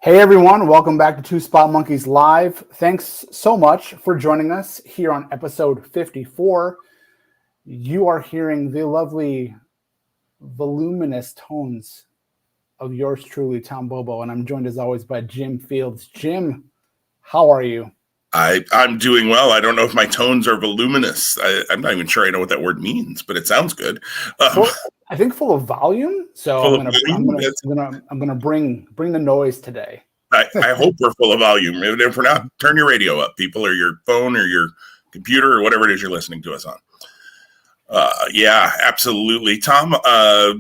Hey everyone, welcome back to Two Spot Monkeys Live. Thanks so much for joining us here on episode 54. You are hearing the lovely, voluminous tones of yours truly, Tom Bobo, and I'm joined as always by Jim Fields. Jim, how are you? I'm doing well. I don't know if my tones are voluminous. I'm not even sure I know what that word means, but it sounds good. I think full of volume. So Full I'm gonna bring the noise today. I hope we're full of volume. If we're not, turn your radio up, people, or your phone, or your computer, or whatever it is you're listening to us on. Yeah, absolutely. Tom,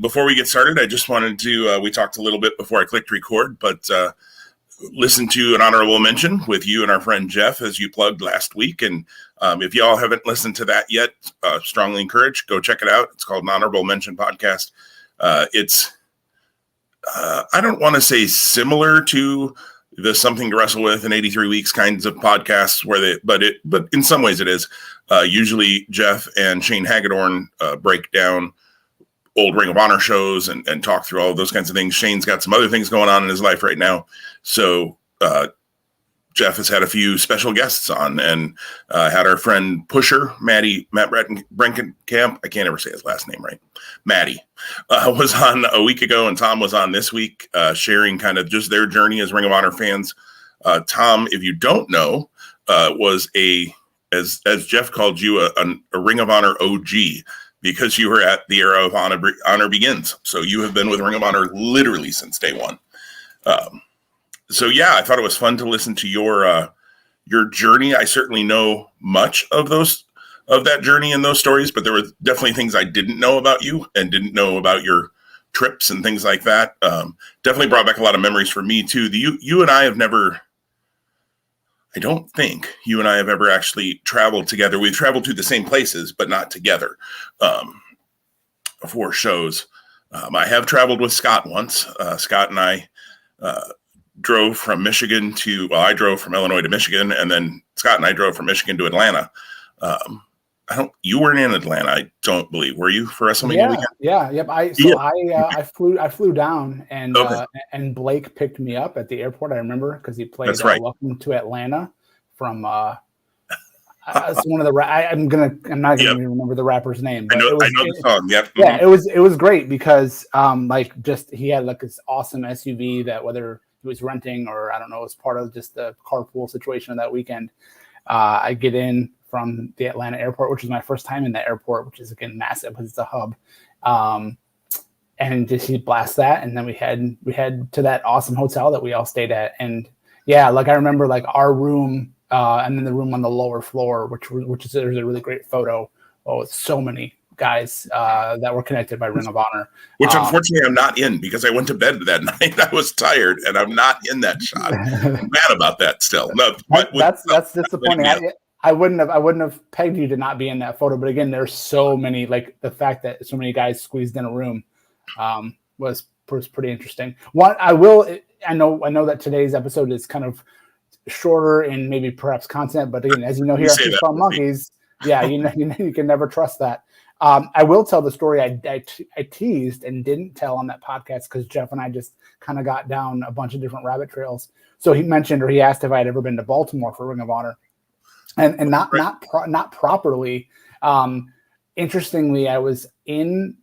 before we get started, I just wanted to. We talked a little bit before I clicked record, but. Listen to an honorable mention with you and our friend Jeff, as you plugged last week. And if y'all haven't listened to that yet, strongly encourage, go check it out. It's called an Honorable Mention Podcast. It's, I don't want to say similar to the Something to Wrestle With in 83 Weeks kinds of podcasts but in some ways it is. Usually Jeff and Shane Hagedorn break down old Ring of Honor shows and talk through all of those kinds of things. Shane's got some other things going on in his life right now. So Jeff has had a few special guests on and had our friend Pusher, Matt Brenkenkamp. I can't ever say his last name right. Matty was on a week ago, and Tom was on this week, sharing kind of just their journey as Ring of Honor fans. Tom, if you don't know, was as Jeff called you, a Ring of Honor OG. Because you were at the era of Honor Begins. So you have been with Ring of Honor literally since day one. So yeah, I thought it was fun to listen to your journey. I certainly know much of that journey and those stories, but there were definitely things I didn't know about you and didn't know about your trips and things like that. Definitely brought back a lot of memories for me too. You and I have never... I don't think you and I have ever actually traveled together. We've traveled to the same places, but not together for shows. I have traveled with Scott once. Scott and I drove from Michigan I drove from Illinois to Michigan, and then Scott and I drove from Michigan to Atlanta. You weren't in Atlanta, I don't believe. Were you for WrestleMania weekend? Yeah, yep. I flew down, and okay. And Blake picked me up at the airport. I remember because he played "Welcome to Atlanta" from it's one of the. I'm not gonna remember the rapper's name. But I know the song. Yep. Yeah, it was great because he had like this awesome SUV that whether he was renting or I don't know, it was part of just the carpool situation of that weekend. I get in from the Atlanta airport, which is my first time in that airport, which is again massive because it's a hub. And just he blasts that, and then we head to that awesome hotel that we all stayed at. And yeah, like I remember like our room, and then the room on the lower floor, which is there's a really great photo with so many guys that were connected by Ring of Honor. Which unfortunately I'm not in because I went to bed that night. I was tired and I'm not in that shot. I'm mad about that still. No, that's disappointing. I wouldn't have pegged you to not be in that photo, but again, there's so many, like the fact that so many guys squeezed in a room was pretty interesting. I know that today's episode is kind of shorter and maybe perhaps content, but again, as you know here at Two Spot Monkeys, yeah, you can never trust that. I will tell the story I teased and didn't tell on that podcast because Jeff and I just kind of got down a bunch of different rabbit trails. So he asked if I had ever been to Baltimore for Ring of Honor. And not properly. Interestingly, I was in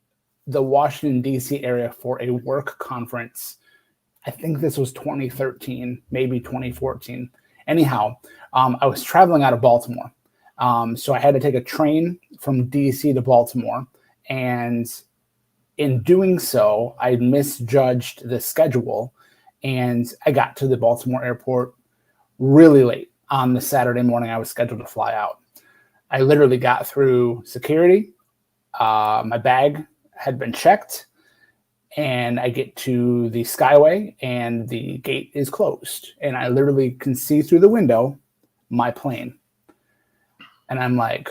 the Washington, D.C. area for a work conference. I think this was 2013, maybe 2014. Anyhow, I was traveling out of Baltimore. So I had to take a train from D.C. to Baltimore. And in doing so, I misjudged the schedule. And I got to the Baltimore airport really late. On the Saturday morning, I was scheduled to fly out. I literally got through security. My bag had been checked, and I get to the Skyway, and the gate is closed. And I literally can see through the window my plane. And I'm like,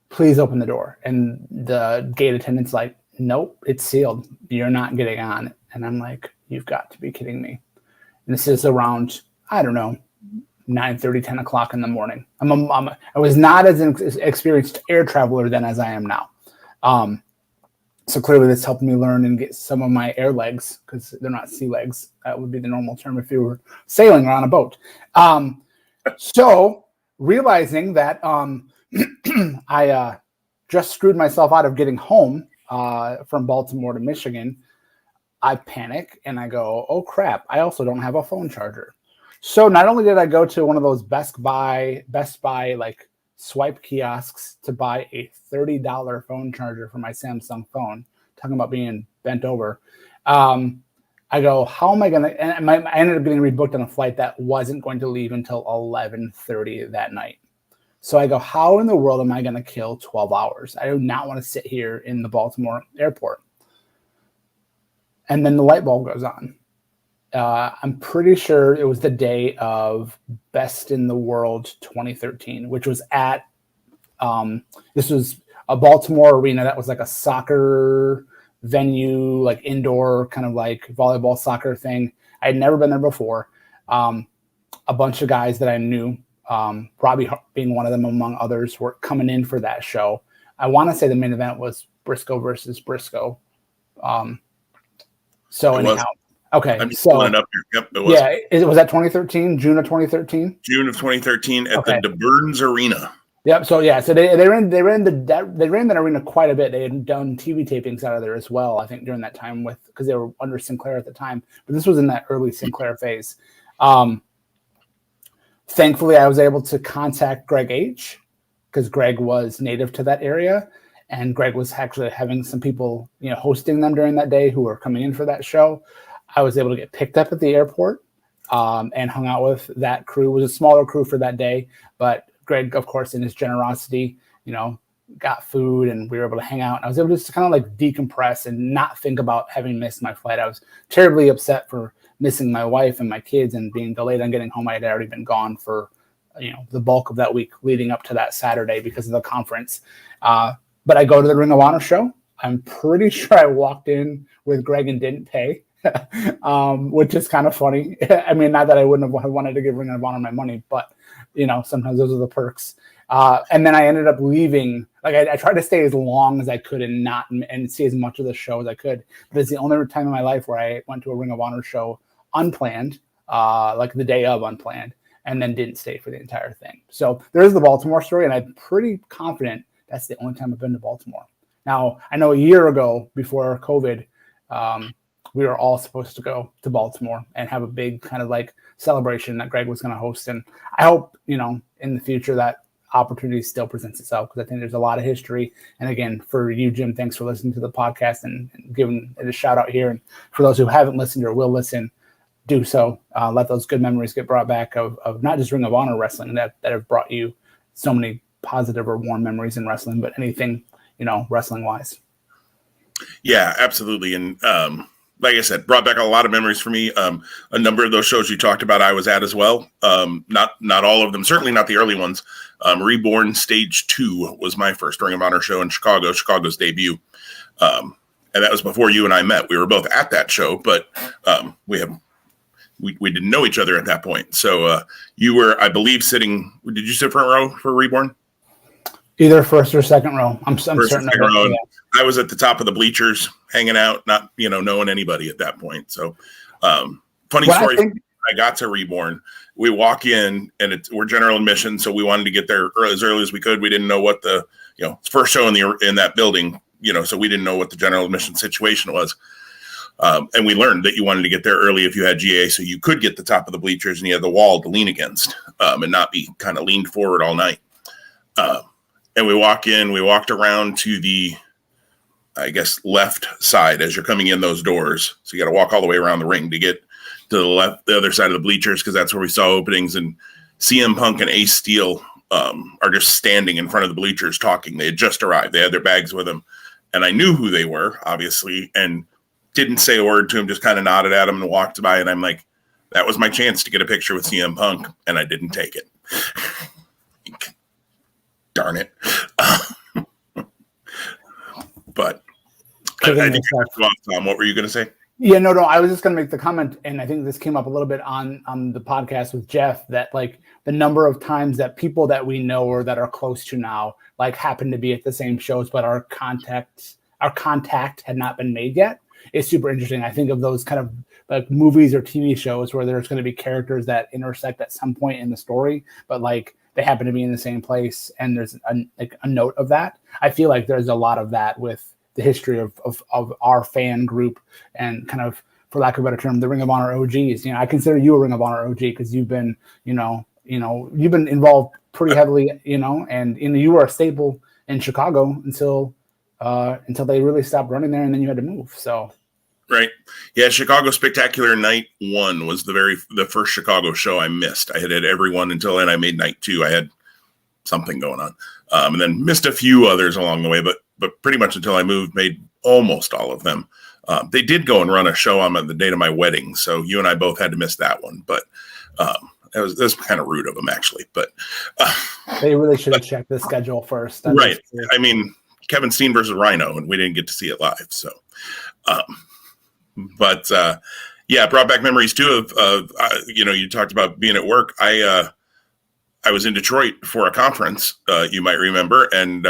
please open the door. And the gate attendant's like, nope, it's sealed. You're not getting on. And I'm like, you've got to be kidding me. And this is around, I don't know, 9:30, 10 o'clock in the morning. I was not as an experienced air traveler then as I am now. So clearly this helped me learn and get some of my air legs, because they're not sea legs. That would be the normal term if you were sailing or on a boat. So realizing that I just screwed myself out of getting home from Baltimore to Michigan, I panic and I go, oh crap, I also don't have a phone charger. So not only did I go to one of those Best Buy like swipe kiosks to buy a $30 phone charger for my Samsung phone, talking about being bent over. I go, how am I going to, and I ended up getting rebooked on a flight that wasn't going to leave until 11:30 that night. So I go, how in the world am I going to kill 12 hours? I do not want to sit here in the Baltimore airport. And then the light bulb goes on. I'm pretty sure it was the day of Best in the World 2013, which was at, this was a Baltimore arena that was like a soccer venue, like indoor kind of like volleyball soccer thing. I had never been there before. A bunch of guys that I knew, Robbie being one of them among others, were coming in for that show. I want to say the main event was Briscoe versus Briscoe. So anyhow, okay. I'm just so pulling it up here. Yep, it was. Yeah, was that 2013? June of 2013? June of 2013 at the DeBurns Arena. Yep. So yeah, so they ran that arena quite a bit. They had done TV tapings out of there as well, I think, during that time, because they were under Sinclair at the time. But this was in that early Sinclair phase. Thankfully, I was able to contact Greg H, because Greg was native to that area, and Greg was actually having some people, hosting them during that day who were coming in for that show. I was able to get picked up at the airport and hung out with that crew. It was a smaller crew for that day, but Greg, of course, in his generosity, got food, and we were able to hang out. And I was able to just kind of like decompress and not think about having missed my flight. I was terribly upset for missing my wife and my kids and being delayed on getting home. I had already been gone for, the bulk of that week leading up to that Saturday because of the conference. But I go to the Ring of Honor show. I'm pretty sure I walked in with Greg and didn't pay, which is kind of funny. I mean, not that I wouldn't have wanted to give Ring of Honor my money, but sometimes those are the perks. And then I ended up leaving. Like I tried to stay as long as I could and see as much of the show as I could. But it's the only time in my life where I went to a Ring of Honor show unplanned, like the day of unplanned, and then didn't stay for the entire thing. So there's the Baltimore story, and I'm pretty confident that's the only time I've been to Baltimore. Now, I know a year ago, before COVID, we were all supposed to go to Baltimore and have a big kind of like celebration that Greg was going to host. And I hope, in the future that opportunity still presents itself, because I think there's a lot of history. And again, for you, Jim, thanks for listening to the podcast and giving it a shout out here. And for those who haven't listened or will listen, do so. Let those good memories get brought back of not just Ring of Honor wrestling that have brought you so many positive or warm memories in wrestling, but anything, wrestling wise. Yeah, absolutely. And like I said, brought back a lot of memories for me. A number of those shows you talked about, I was at as well. Not all of them, certainly not the early ones. Reborn Stage 2 was my first Ring of Honor show in Chicago's debut. And that was before you and I met. We were both at that show, but we didn't know each other at that point. So you were, I believe, sitting, did you sit front row for Reborn? Either first or second row. I'm certain of it. Yeah. I was at the top of the bleachers hanging out, not, knowing anybody at that point. So funny story. I got to Reborn. We walk in and we're general admission. So we wanted to get there as early as we could. We didn't know what the, first show in that building, so we didn't know what the general admission situation was. And we learned that you wanted to get there early if you had GA, so you could get the top of the bleachers and you had the wall to lean against and not be kind of leaned forward all night. And we walked around to the, I guess, left side as you're coming in those doors. So you got to walk all the way around the ring to get to the other side of the bleachers, because that's where we saw openings. And CM Punk and Ace Steel are just standing in front of the bleachers talking. They had just arrived. They had their bags with them. And I knew who they were, obviously, and didn't say a word to him, just kind of nodded at him and walked by. And I'm like, that was my chance to get a picture with CM Punk, and I didn't take it. Darn it. But I think Tom, what were you going to say? Yeah, no. I was just going to make the comment, and I think this came up a little bit on the podcast with Jeff, that like the number of times that people that we know or that are close to now, like happen to be at the same shows, but our our contact had not been made yet. It's super interesting. I think of those kind of like movies or TV shows where there's going to be characters that intersect at some point in the story, but like they happen to be in the same place, and there's a note of that. I feel like there's a lot of that with the history of our fan group, and kind of, for lack of a better term, the Ring of Honor OGs. I consider you a Ring of Honor OG because you've been, you've been involved pretty heavily, and you were a staple in Chicago until they really stopped running there, and then you had to move. So. Right. Yeah. Chicago Spectacular Night 1 was the first Chicago show I missed. I had every one until then. I made night 2. I had something going on, and then missed a few others along the way, but pretty much until I moved, made almost all of them. They did go and run a show on the date of my wedding, so you and I both had to miss that one. But that was kind of rude of them, actually. But they really should have checked the schedule first. Right. I mean, Kevin Steen versus Rhino, and we didn't get to see it live. So, yeah, brought back memories too of you talked about being at work. I was in Detroit for a conference, you might remember, and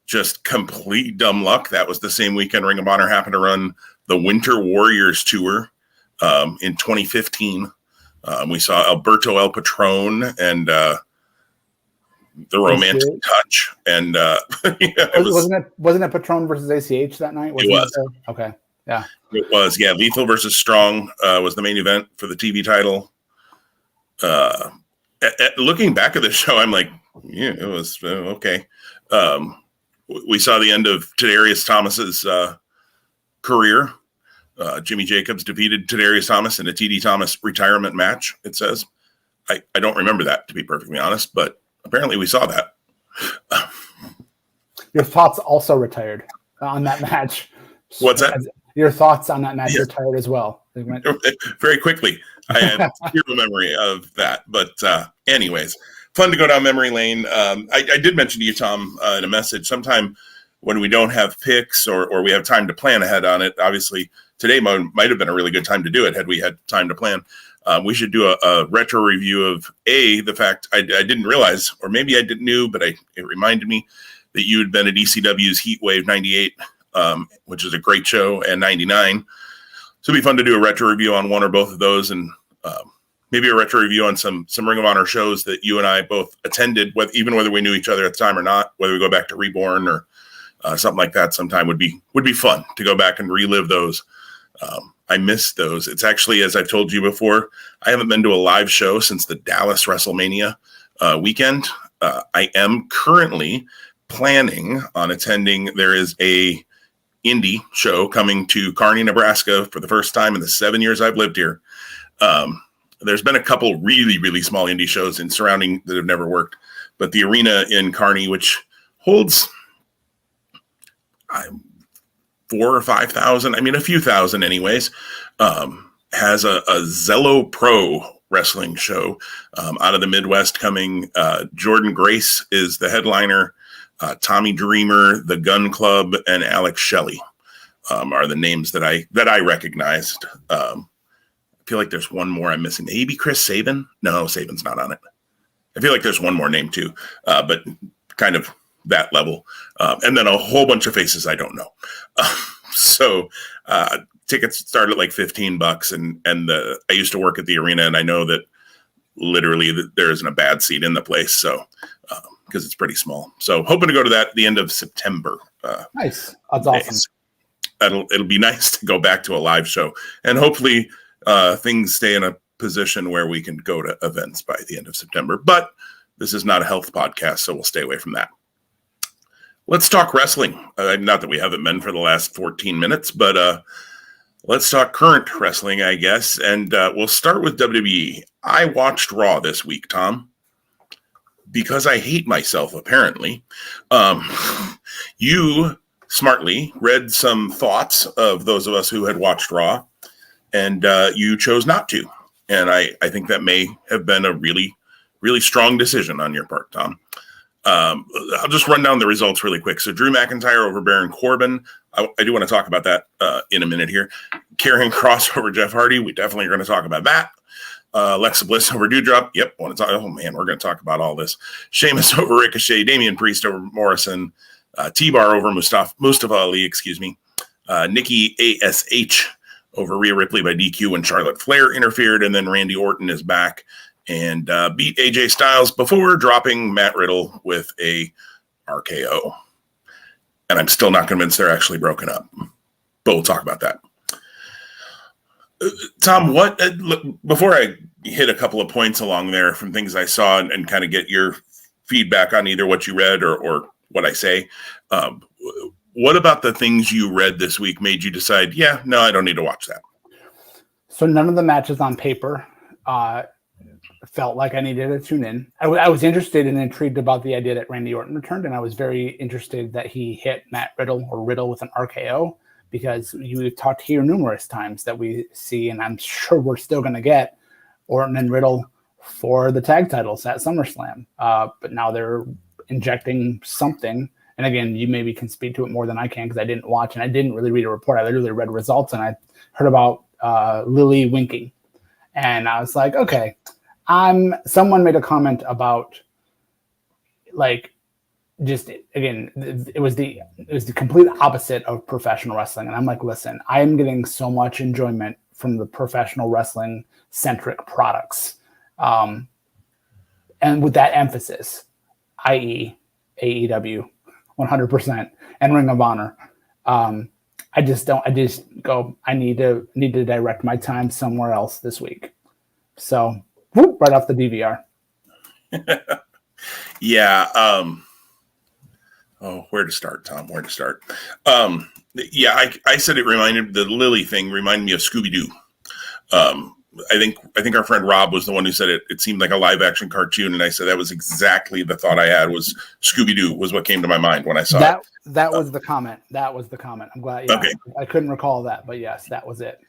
just complete dumb luck. That was the same weekend Ring of Honor happened to run the Winter Warriors tour in 2015. We saw Alberto El Patron and the Romantic Touch, and wasn't it Patron versus ACH that night? It was. Okay. Yeah. It was, yeah. Lethal versus Strong was the main event for the TV title. Looking back at the show, I'm like, yeah, it was okay. We saw the end of Tadarius Thomas's career. Jimmy Jacobs defeated Tadarius Thomas in a TD Thomas retirement match, it says. I don't remember that, to be perfectly honest, but apparently we saw that. Your thoughts also retired on that match. What's that? Your thoughts on that match retired as well. Very quickly. I had zero memory of that. But anyways, fun to go down memory lane. I did mention to you, Tom, in a message, sometime when we don't have picks or we have time to plan ahead on it, obviously today might have been a really good time to do it had we had time to plan. We should do a retro review of the fact I didn't realize, or maybe I didn't knew, but it reminded me that you had been at ECW's Heat Wave 98, which is a great show, and 99. So it'd be fun to do a retro review on one or both of those, and maybe a retro review on some Ring of Honor shows that you and I both attended, even whether we knew each other at the time or not, whether we go back to Reborn or something like that sometime would be fun to go back and relive those. I miss those. It's actually, as I've told you before, I haven't been to a live show since the Dallas WrestleMania weekend. I am currently planning on attending. There is a indie show coming to Kearney, Nebraska for the first time in the 7 years I've lived here. There's been a couple really, really small indie shows in surrounding that have never worked, but the arena in Kearney, which holds 4,000 or 5,000, I mean, a few thousand anyways, has a Zello Pro wrestling show out of the Midwest coming. Jordan Grace is the headliner. Tommy Dreamer, the Gun Club, and Alex Shelley are the names that I recognized. I feel like there's one more I'm missing. Maybe Chris Sabin? No, Sabin's not on it. I feel like there's one more name too, but kind of that level. And then a whole bunch of faces I don't know. So tickets start at like $15, and I used to work at the arena, and I know that literally there isn't a bad seat in the place. So because it's pretty small. So hoping to go to that at the end of September. Nice. That's awesome. It'll be nice to go back to a live show, and hopefully things stay in a position where we can go to events by the end of September. But this is not a health podcast, so we'll stay away from that. Let's talk wrestling. Not that we haven't been for the last 14 minutes, but let's talk current wrestling, I guess. And we'll start with WWE. I watched Raw this week, Tom, because I hate myself, apparently. You smartly read some thoughts of those of us who had watched Raw, and you chose not to. And I think that may have been a really, really strong decision on your part, Tom. I'll just run down the results really quick. So Drew McIntyre over Baron Corbin. I do want to talk about that in a minute here. Karrion Kross over Jeff Hardy. We definitely are going to talk about that. Alexa Bliss over Doudrop. Yep. Want to talk? Oh man, we're going to talk about all this. Sheamus over Ricochet. Damian Priest over Morrison. T-Bar over Mustafa Ali, Nikki ASH over Rhea Ripley by DQ when Charlotte Flair interfered, and then Randy Orton is back and beat AJ Styles before dropping Matt Riddle with a RKO. And I'm still not convinced they're actually broken up, but we'll talk about that. Tom, what before I hit a couple of points along there from things I saw and kind of get your feedback on either what you read or what I say, what about the things you read this week made you decide, yeah, no, I don't need to watch that? So none of the matches on paper felt like I needed to tune in. I was interested and intrigued about the idea that Randy Orton returned, and I was very interested that he hit Matt Riddle with an RKO, because you've talked here numerous times that we see, and I'm sure we're still going to get Orton and Riddle for the tag titles at SummerSlam. But now they're injecting something. And again, you maybe can speak to it more than I can because I didn't watch and I didn't really read a report. I literally read results and I heard about Lily winking. And I was like, okay, someone made a comment about like, just again, it was the complete opposite of professional wrestling. And I'm like, listen, I am getting so much enjoyment from the professional wrestling centric products. And with that emphasis, i.e. AEW 100% and Ring of Honor. I just go, I need to direct my time somewhere else this week. So right off the DVR. Yeah. Where to start, Tom? Where to start? Yeah, I said the Lily thing reminded me of Scooby-Doo. I think our friend Rob was the one who said it seemed like a live action cartoon, and I said that was exactly the thought I had. Was Scooby-Doo was what came to my mind when I saw it. That was the comment. That was the comment. I'm glad. Yeah, okay. I couldn't recall that, but yes, that was it.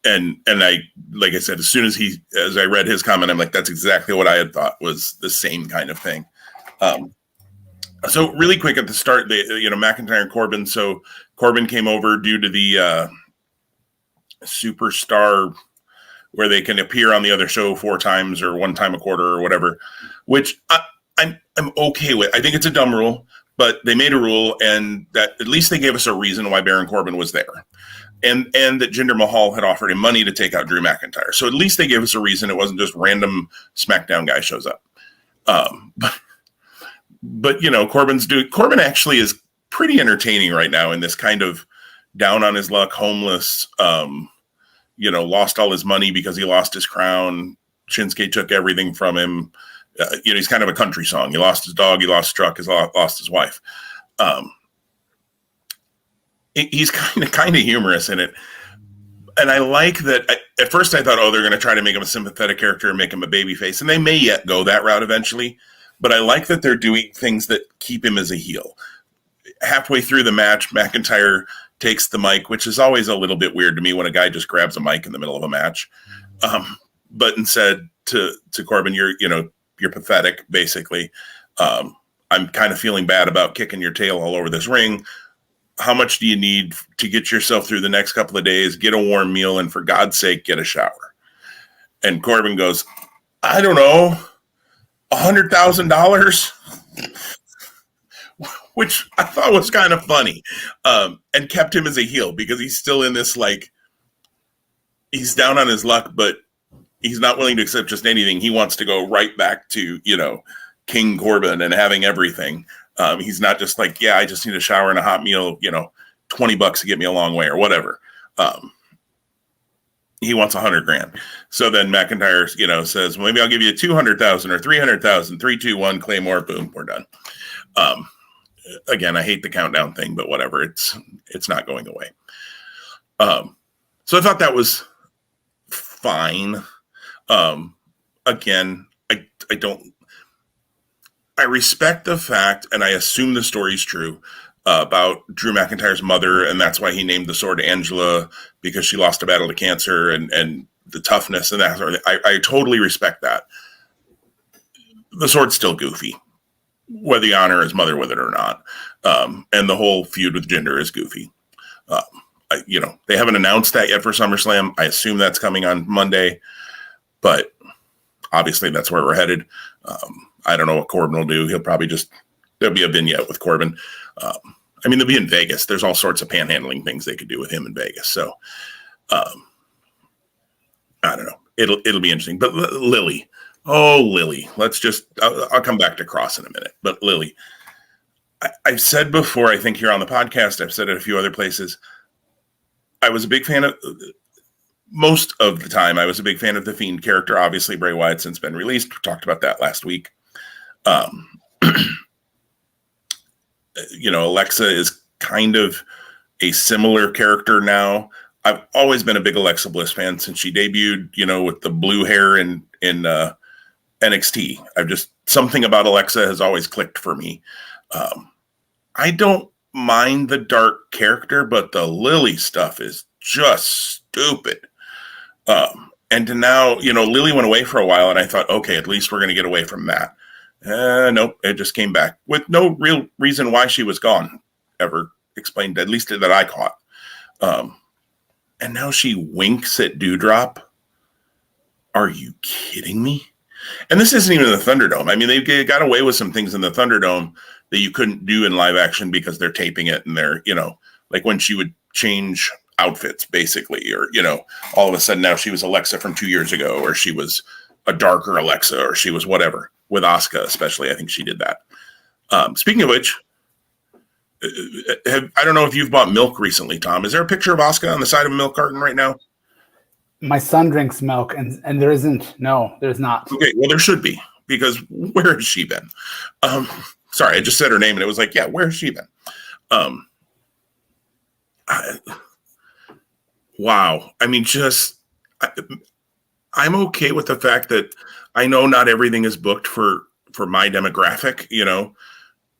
And I, like I said, as I read his comment, I'm like, that's exactly what I had thought was the same kind of thing. So really quick at the start, McIntyre and Corbin. So Corbin came over due to the Superstar, where they can appear on the other show 4 times or 1 time a quarter or whatever, which I'm okay with. I think it's a dumb rule, but they made a rule, and that at least they gave us a reason why Baron Corbin was there, and that Jinder Mahal had offered him money to take out Drew McIntyre. So at least they gave us a reason. It wasn't just random SmackDown guy shows up. But Corbin actually is pretty entertaining right now in this kind of down on his luck, homeless, lost all his money because he lost his crown. Shinsuke took everything from him. He's kind of a country song. He lost his dog, he lost his truck, he lost his wife. He's kind of humorous in it. And I like that. At first I thought, they're going to try to make him a sympathetic character and make him a babyface. And they may yet go that route eventually. But I like that they're doing things that keep him as a heel. Halfway through the match, McIntyre takes the mic, which is always a little bit weird to me when a guy just grabs a mic in the middle of a match. But instead to Corbin, you're pathetic, basically. I'm kind of feeling bad about kicking your tail all over this ring. How much do you need to get yourself through the next couple of days, get a warm meal, and for God's sake, get a shower? And Corbin goes, I don't know, $100,000? Which I thought was kind of funny, and kept him as a heel because he's still in this, he's down on his luck, but he's not willing to accept just anything. He wants to go right back to, King Corbin and having everything. He's not just like, yeah, I just need a shower and a hot meal, $20 to get me a long way or whatever. He wants $100,000. So then McIntyre, says, well, maybe I'll give you 200,000 or 300,000, 3, 2, 1, Claymore, boom, we're done. Again, I hate the countdown thing, but whatever. It's not going away. So I thought that was fine. Again, I respect the fact, and I assume the story's true, about Drew McIntyre's mother, and that's why he named the sword Angela, because she lost a battle to cancer and the toughness and that sort of thing. I totally respect that. The sword's still goofy, whether you honor his mother with it or not. And the whole feud with Jinder is goofy. They haven't announced that yet for SummerSlam. I assume that's coming on Monday, but obviously that's where we're headed. I don't know what Corbin will do. He'll probably there'll be a vignette with Corbin. I mean, they'll be in Vegas. There's all sorts of panhandling things they could do with him in Vegas. So, I don't know. It'll be interesting. But Lily, let's just. I'll come back to Cross in a minute. But Lily, I've said before, I think here on the podcast, I've said it a few other places. I was a big fan of. Most of the time, I was a big fan of the Fiend character. Obviously, Bray Wyatt since been released. We talked about that last week. Alexa is kind of a similar character now. I've always been a big Alexa Bliss fan since she debuted, with the blue hair in NXT. Something about Alexa has always clicked for me. I don't mind the dark character, but the Lily stuff is just stupid. And to now, Lily went away for a while, and I thought, okay, at least we're going to get away from that. Nope, it just came back with no real reason why she was gone, ever explained, at least that I caught. And now she winks at Dewdrop. Are you kidding me? And this isn't even the Thunderdome. I mean, they got away with some things in the Thunderdome that you couldn't do in live action because they're taping it and they're, like when she would change outfits basically, or, all of a sudden now she was Alexa from 2 years ago, or she was a darker Alexa, or she was whatever. With Asuka, especially, I think she did that. Speaking of which, I don't know if you've bought milk recently, Tom. Is there a picture of Asuka on the side of a milk carton right now? My son drinks milk, and there isn't. No, there's not. Okay, well, there should be, because where has she been? Sorry, I just said her name, and it was like, yeah, where has she been? Wow. I mean, I'm okay with the fact that I know not everything is booked for my demographic,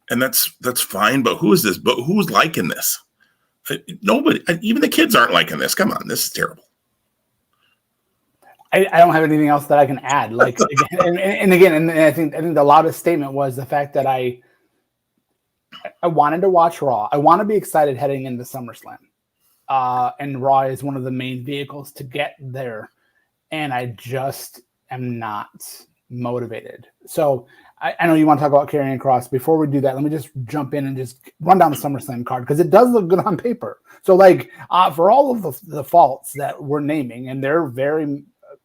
and that's fine. But who is this? But who's liking this? Nobody. Even the kids aren't liking this. Come on, this is terrible. I don't have anything else that I can add. Like, and I think the loudest statement was the fact that I wanted to watch Raw. I want to be excited heading into SummerSlam, and Raw is one of the main vehicles to get there. And I just am not motivated. So I know you want to talk about Karrion Kross. Before we do that, let me just jump in and just run down the SummerSlam card, because it does look good on paper. So, for all of the faults that we're naming, and they're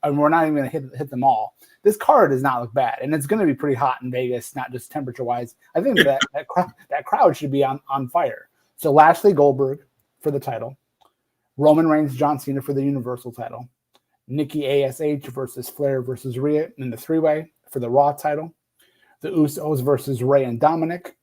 and we're not even going to hit them all, this card does not look bad. And it's going to be pretty hot in Vegas, not just temperature-wise. I think that crowd should be on fire. So Lashley Goldberg for the title. Roman Reigns, John Cena for the Universal title. Nikki ASH versus Flair versus Rhea in the three-way for the Raw title. The Usos versus Rey and Dominic.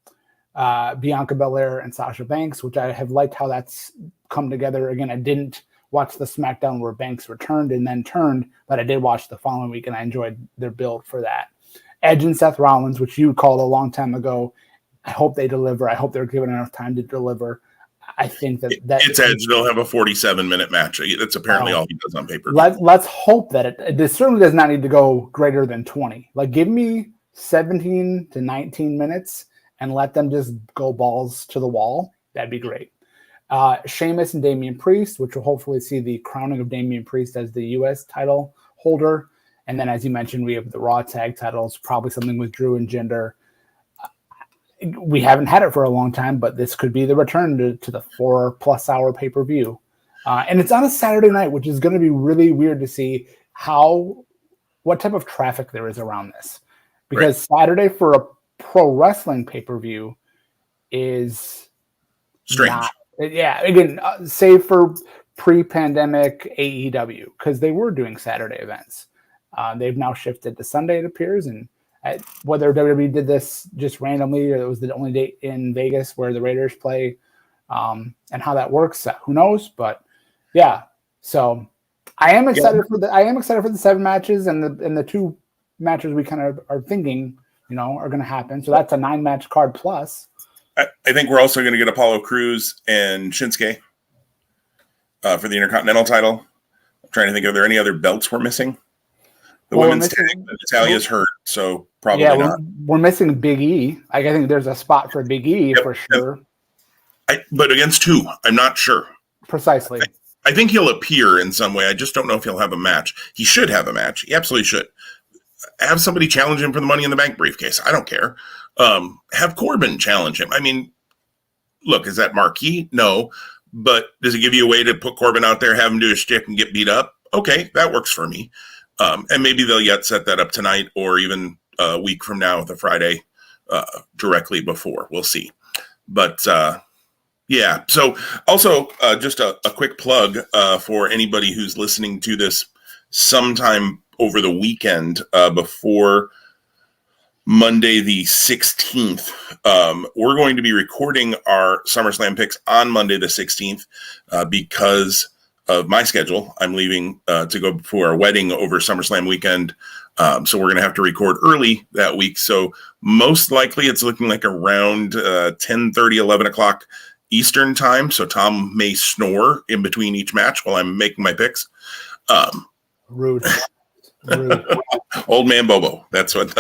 Bianca Belair and Sasha Banks, which I have liked how that's come together. Again, I didn't watch the SmackDown where Banks returned and then turned, but I did watch the following week, and I enjoyed their build for that. Edge and Seth Rollins, which you called a long time ago. I hope they deliver. I hope they're given enough time to deliver. I think that it's Edge. They'll have a 47-minute match. That's apparently all he does on paper. Let's hope that it certainly does not need to go greater than 20. Give me 17 to 19 minutes and let them just go balls to the wall. That'd be great. Sheamus and Damian Priest, which will hopefully see the crowning of Damian Priest as the U.S. title holder. And then, as you mentioned, we have the Raw tag titles, probably something with Drew and Jinder. We haven't had it for a long time, but this could be the return to the 4+ hour pay-per-view. And it's on a Saturday night, which is going to be really weird to see what type of traffic there is around this. Because Saturday for a pro wrestling pay-per-view is strange. Again, save for pre-pandemic AEW, because they were doing Saturday events. They've now shifted to Sunday, it appears, and whether WWE did this just randomly or it was the only date in Vegas where the Raiders play, and how that works, who knows? But yeah, so I am excited for the 7 matches and the 2 matches we kind of are thinking, are going to happen. So that's a 9-match card plus. I think we're also going to get Apollo Crews and Shinsuke for the Intercontinental title. I'm trying to think, are there any other belts we're missing? The women's tag, Natalia's hurt, so probably not. We're missing Big E. I think there's a spot for Big E for sure. But against who? I'm not sure. Precisely. I think he'll appear in some way. I just don't know if he'll have a match. He should have a match. He absolutely should. Have somebody challenge him for the Money in the Bank briefcase. I don't care. Have Corbin challenge him. I mean, look, is that marquee? No. But does it give you a way to put Corbin out there, have him do his shtick and get beat up? Okay, that works for me. And maybe they'll yet set that up tonight or even a week from now, the Friday directly before. We'll see. But yeah. So also just a quick plug for anybody who's listening to this sometime over the weekend before Monday the 16th. We're going to be recording our SummerSlam picks on Monday the 16th because of my schedule. I'm leaving to go for a wedding over SummerSlam weekend. So we're going to have to record early that week. So most likely it's looking like around 10:30, 11 o'clock Eastern time. So Tom may snore in between each match while I'm making my picks. Rude. Old man Bobo. That's what.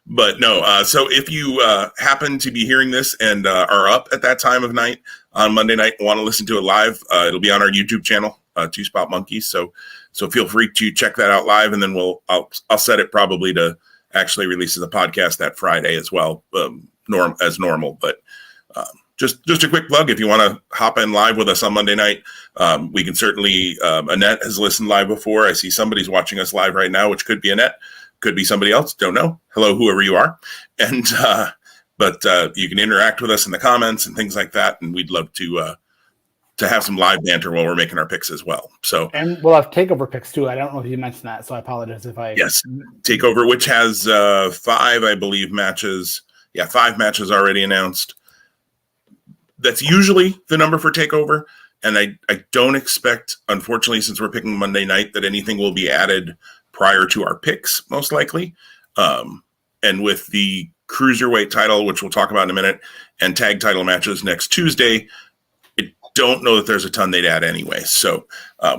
But no. So if you happen to be hearing this and are up at that time of night on Monday night and want to listen to it live, it'll be on our YouTube channel, Two Spot Monkeys. So feel free to check that out live, and then I'll set it probably to actually release as a podcast that Friday as well, as normal. But just a quick plug, if you want to hop in live with us on Monday night, we can certainly, Annette has listened live before. I see somebody's watching us live right now, which could be Annette, could be somebody else, don't know. Hello, whoever you are. And, but you can interact with us in the comments and things like that. And we'd love to have some live banter while we're making our picks as well. So, and we'll have takeover picks too. I don't know if you mentioned that, so I apologize if I. Yes, takeover, which has 5, I believe, matches. Yeah, 5 matches already announced. That's usually the number for takeover. And I don't expect, unfortunately, since we're picking Monday night, that anything will be added prior to our picks, most likely. And with the cruiserweight title, which we'll talk about in a minute, and tag title matches next Tuesday, I don't know that there's a ton they'd add anyway. So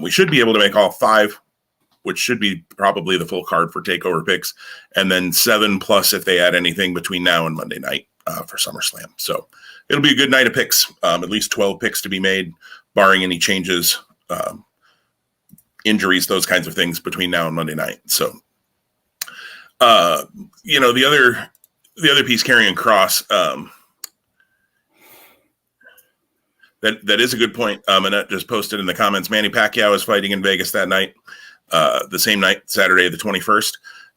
we should be able to make all 5, which should be probably the full card for takeover picks, and then 7 plus if they add anything between now and Monday night for SummerSlam. So it'll be a good night of picks, at least 12 picks to be made, barring any changes, injuries, those kinds of things between now and Monday night. So, the other piece, Karrion Kross, that is a good point. Annette just posted in the comments, Manny Pacquiao is fighting in Vegas that night, the same night, Saturday, the 21st.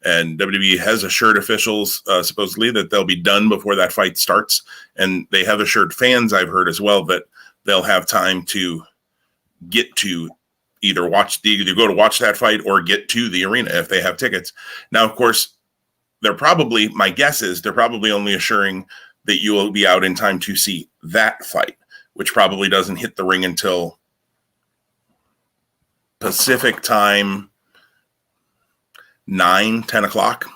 And WWE has assured officials, supposedly, that they'll be done before that fight starts. And they have assured fans, I've heard as well, that they'll have time to get to either go to watch that fight or get to the arena if they have tickets. Now, of course, my guess is they're probably only assuring that you will be out in time to see that fight, which probably doesn't hit the ring until Pacific time, 9, 10 o'clock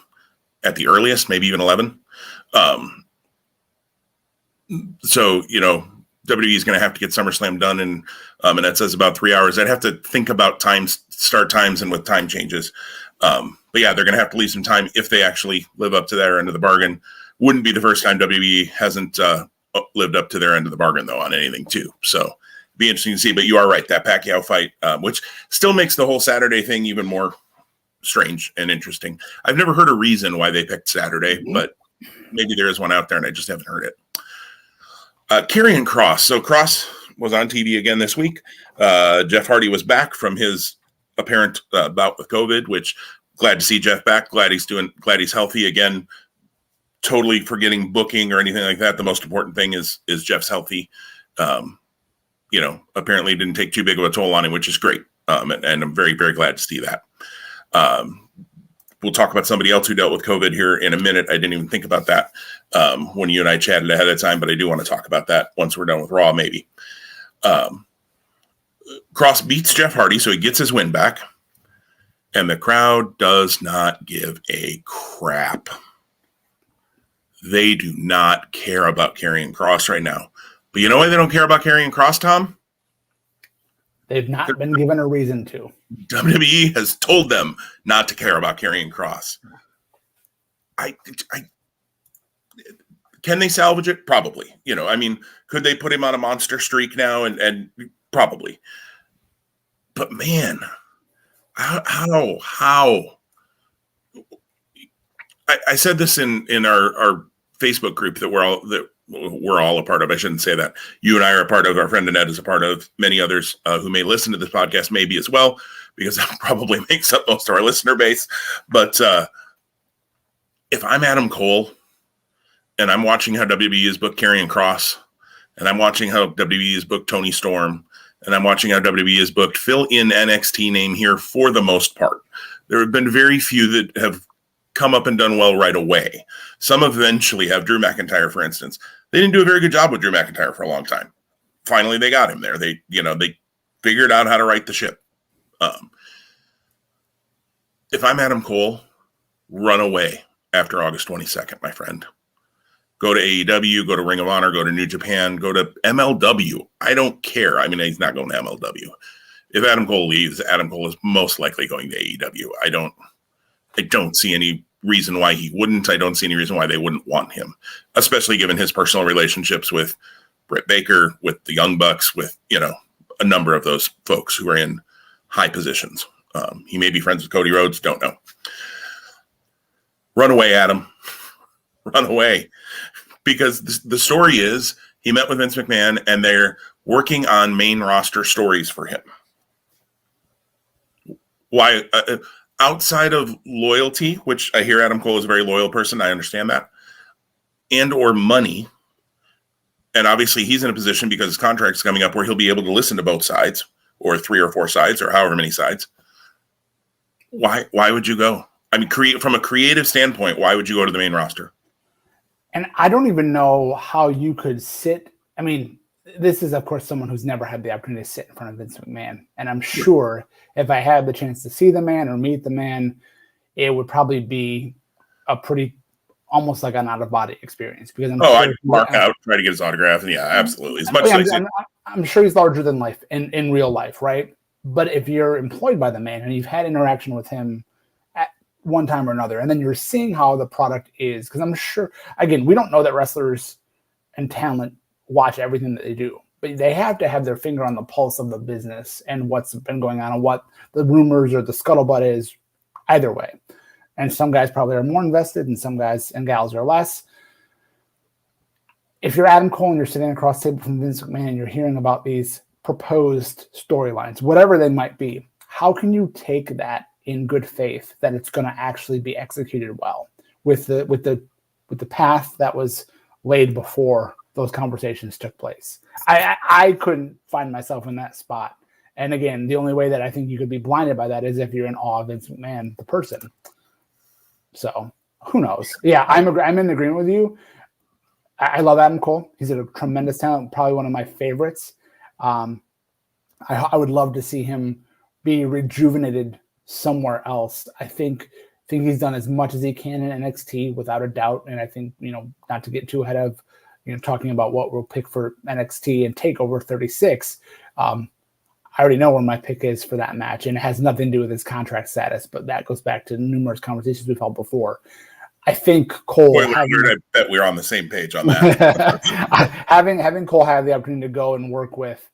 at the earliest, maybe even 11. So, WWE is going to have to get SummerSlam done and that says about 3 hours. I'd have to think about start times and with time changes. But yeah, they're going to have to leave some time if they actually live up to their end of the bargain. Wouldn't be the first time WWE hasn't lived up to their end of the bargain, though, on anything, too. So it'd be interesting to see. But you are right, that Pacquiao fight, which still makes the whole Saturday thing even more strange and interesting. I've never heard a reason why they picked Saturday, but maybe there is one out there and I just haven't heard it. Karrion Kross. So Kross was on TV again this week. Jeff Hardy was back from his apparent bout with COVID, which glad to see Jeff back. Glad he's healthy again. Totally forgetting booking or anything like that. The most important thing is Jeff's healthy. Apparently didn't take too big of a toll on him, which is great. And I'm very, very glad to see that. We'll talk about somebody else who dealt with COVID here in a minute. I didn't even think about that when you and I chatted ahead of time, but I do want to talk about that once we're done with Raw, maybe. Kross beats Jeff Hardy, so he gets his win back, and the crowd does not give a crap. They do not care about Karrion Kross right now. But you know why they don't care about Karrion Kross, Tom? They've not been given a reason to. WWE has told them not to care about Karrion Kross. Can they salvage it? Probably. Could they put him on a monster streak now? And probably. But man, how? I said this in our Facebook group that we're all a part of. I shouldn't say that. You and I are a part of. Our friend Annette is a part of. Many others who may listen to this podcast may be as well, because that probably makes up most of our listener base. But if I'm Adam Cole and I'm watching how WWE has booked Karrion Kross, and I'm watching how WWE has booked Tony Storm, and I'm watching how WWE has booked fill in NXT name here for the most part, there have been very few that have come up and done well right away. Some eventually have. Drew McIntyre, for instance. They didn't do a very good job with Drew McIntyre for a long time. Finally, they got him there. They figured out how to right the ship. If I'm Adam Cole, run away after August 22nd, my friend. Go to AEW, go to Ring of Honor, go to New Japan, go to MLW. I don't care. I mean, he's not going to MLW. If Adam Cole leaves, Adam Cole is most likely going to AEW. I don't see any reason why he wouldn't. I don't see any reason why they wouldn't want him, especially given his personal relationships with Britt Baker, with the Young Bucks, with, a number of those folks who are in high positions. He may be friends with Cody Rhodes. Don't know. Run away, Adam. Run away. Because the story is he met with Vince McMahon and they're working on main roster stories for him. Why? Outside of loyalty, which I hear Adam Cole is a very loyal person. I understand that. And or money. And obviously he's in a position, because his contract's coming up, where he'll be able to listen to both sides, or 3 or 4 sides, or however many sides. Why would you go? I mean, from a creative standpoint, why would you go to the main roster? And I don't even know how you could sit. I mean, this is, of course, someone who's never had the opportunity to sit in front of Vince McMahon. And I'm sure if I had the chance to see the man or meet the man, it would probably be a pretty, almost like an out-of-body experience. Because I'd mark out, try to get his autograph. And yeah, absolutely. As much as I'm sure he's larger than life in real life, right? But if you're employed by the man and you've had interaction with him at one time or another, and then you're seeing how the product is, because I'm sure, again, we don't know that wrestlers and talent watch everything that they do, but they have to have their finger on the pulse of the business and what's been going on and what the rumors or the scuttlebutt is either way. And some guys probably are more invested and some guys and gals are less. If you're Adam Cole and you're sitting across the table from Vince McMahon and you're hearing about these proposed storylines, whatever they might be, how can you take that in good faith that it's going to actually be executed well with the path that was laid before those conversations took place? I couldn't find myself in that spot. And again, the only way that I think you could be blinded by that is if you're in awe of Vince McMahon, the person. So who knows? Yeah, I'm in agreement with you. I love Adam Cole. He's a tremendous talent, probably one of my favorites. I would love to see him be rejuvenated somewhere else. I think he's done as much as he can in NXT without a doubt. And I think, not to get too ahead of, talking about what we'll pick for NXT and TakeOver 36. I already know where my pick is for that match, and it has nothing to do with his contract status, but that goes back to numerous conversations we've held before. I think Cole. I bet we're on the same page on that. having Cole have the opportunity to go and work with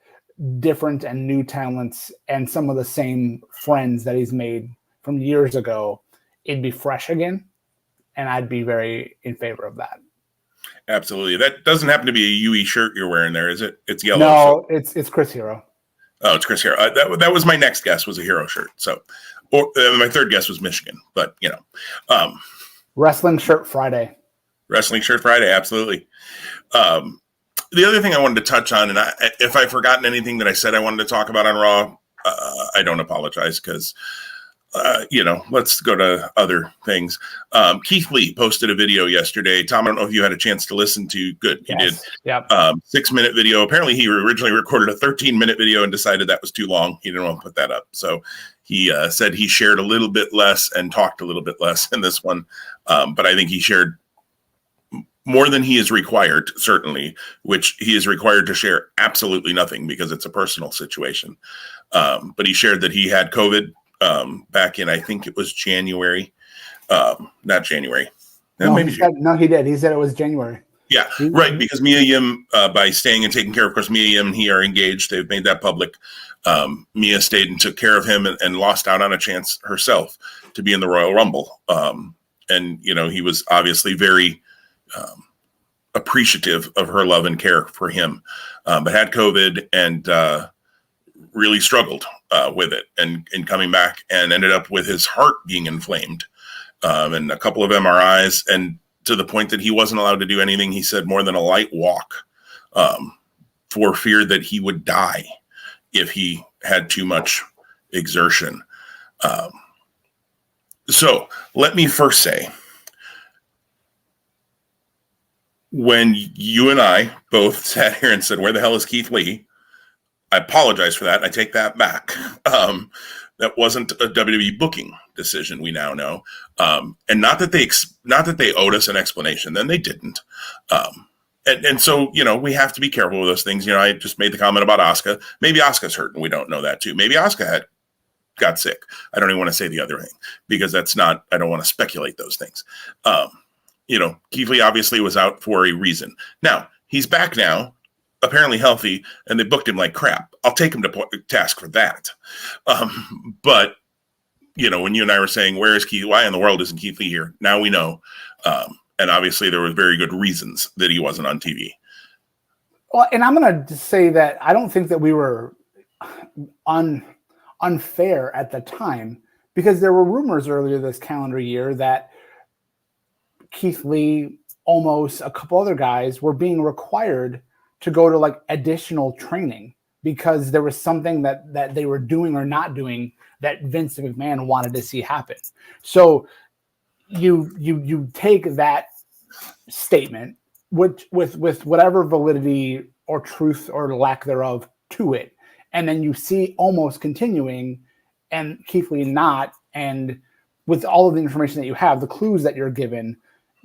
different and new talents and some of the same friends that he's made from years ago, it'd be fresh again, and I'd be very in favor of that. Absolutely. That doesn't happen to be a UE shirt you're wearing there, is it? It's yellow. No, so. It's Chris Hero. Oh, it's Chris Hero. That was my next guess, was a Hero shirt. So, or my third guess was Michigan, but Wrestling Shirt Friday. Wrestling Shirt Friday, absolutely. The other thing I wanted to touch on, and if I've forgotten anything that I said I wanted to talk about on Raw, I don't apologize, because, let's go to other things. Keith Lee posted a video yesterday. Tom, I don't know if you had a chance to listen to. Good, you did. Yep. 6-minute video. Apparently, he originally recorded a 13-minute video and decided that was too long. He didn't want to put that up. So he said he shared a little bit less and talked a little bit less in this one. But I think he shared more than he is required, certainly, which he is required to share absolutely nothing because it's a personal situation. But he shared that he had COVID back in, I think it was January. Not January. He did. He said it was January. Yeah, right. Because Mia Yim, by staying and taking care of course, Mia Yim and he are engaged. They've made that public. Mia stayed and took care of him and lost out on a chance herself to be in the Royal Rumble. And, he was obviously very appreciative of her love and care for him, but had COVID and really struggled with it and coming back, and ended up with his heart being inflamed and a couple of MRIs, and to the point that he wasn't allowed to do anything, he said, more than a light walk, for fear that he would die if he had too much exertion. So let me first say, when you and I both sat here and said, where the hell is Keith Lee? I apologize for that. I take that back. That wasn't a WWE booking decision, we now know. And not that they owed us an explanation, then they didn't. And so, we have to be careful with those things. I just made the comment about Asuka. Maybe Asuka's hurt and we don't know that too. Maybe Asuka got sick. I don't even want to say the other thing because I don't want to speculate those things. Keith Lee obviously was out for a reason. Now, he's back now, apparently healthy, and they booked him like crap. I'll take him to task for that. But, when you and I were saying, where is Keith? Why in the world isn't Keith Lee here? Now we know. And obviously there were very good reasons that he wasn't on TV. Well, and I'm going to say that I don't think that we were unfair at the time, because there were rumors earlier this calendar year that Keith Lee, almost a couple other guys, were being required to go to like additional training because there was something that they were doing or not doing that Vince McMahon wanted to see happen. So you take that statement with whatever validity or truth or lack thereof to it, and then you see almost continuing and Keith Lee not, and with all of the information that you have, the clues that you're given,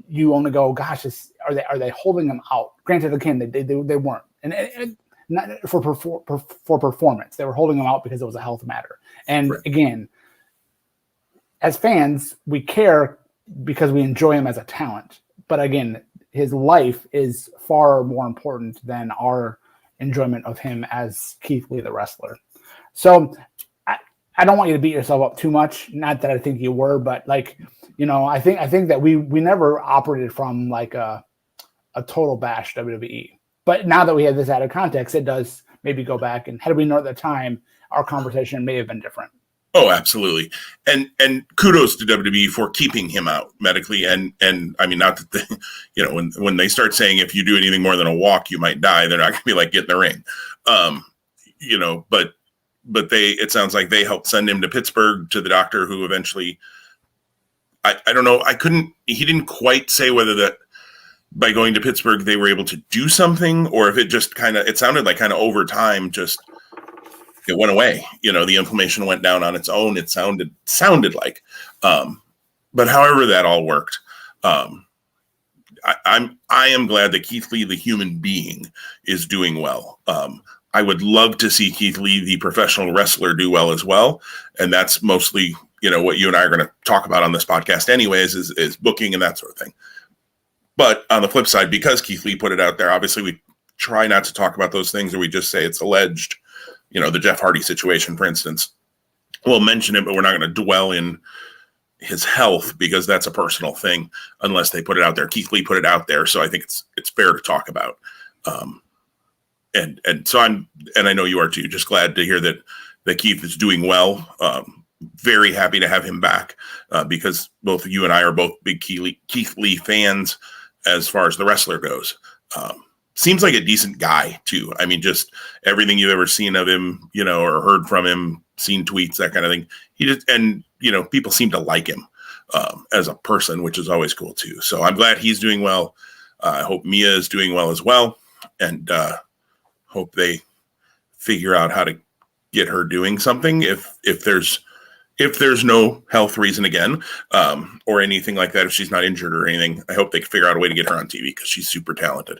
you only go, gosh, are they holding them out? Granted, again, they weren't, and not for performance. They were holding them out because it was a health matter. And right. Again, as fans, we care because we enjoy him as a talent. But again, his life is far more important than our enjoyment of him as Keith Lee, the wrestler. So I don't want you to beat yourself up too much. Not that I think you were, but I think that we never operated from like a total bash WWE. But now that we have this added context, it does maybe go back, and had we known at the time, our conversation may have been different. Oh, absolutely. And kudos to WWE for keeping him out medically. And I mean, not that when they start saying, if you do anything more than a walk, you might die, they're not going to be like, get in the ring. But it sounds like they helped send him to Pittsburgh to the doctor who eventually, I don't know. He didn't quite say whether that by going to Pittsburgh, they were able to do something, or if it just it sounded like kind of over time, just it went away. The inflammation went down on its own. It sounded like, but however that all worked, I am glad that Keith Lee, the human being, is doing well. I would love to see Keith Lee, the professional wrestler, do well as well. And that's mostly, what you and I are going to talk about on this podcast anyways, is booking and that sort of thing. But on the flip side, because Keith Lee put it out there, obviously we try not to talk about those things, or we just say it's alleged. The Jeff Hardy situation, for instance, we'll mention it, but we're not going to dwell in his health because that's a personal thing unless they put it out there. Keith Lee put it out there, so I think it's fair to talk about. And so I know you are too, just glad to hear that Keith is doing well. Very happy to have him back because both you and I are both big Keith Lee fans as far as the wrestler goes. Seems like a decent guy too. I mean, just everything you've ever seen of him, or heard from him, seen tweets, that kind of thing. People seem to like him as a person, which is always cool too. So I'm glad he's doing well. I hope Mia is doing well as well. And hope they figure out how to get her doing something. If there's no health reason again, or anything like that, if she's not injured or anything, I hope they can figure out a way to get her on TV because she's super talented.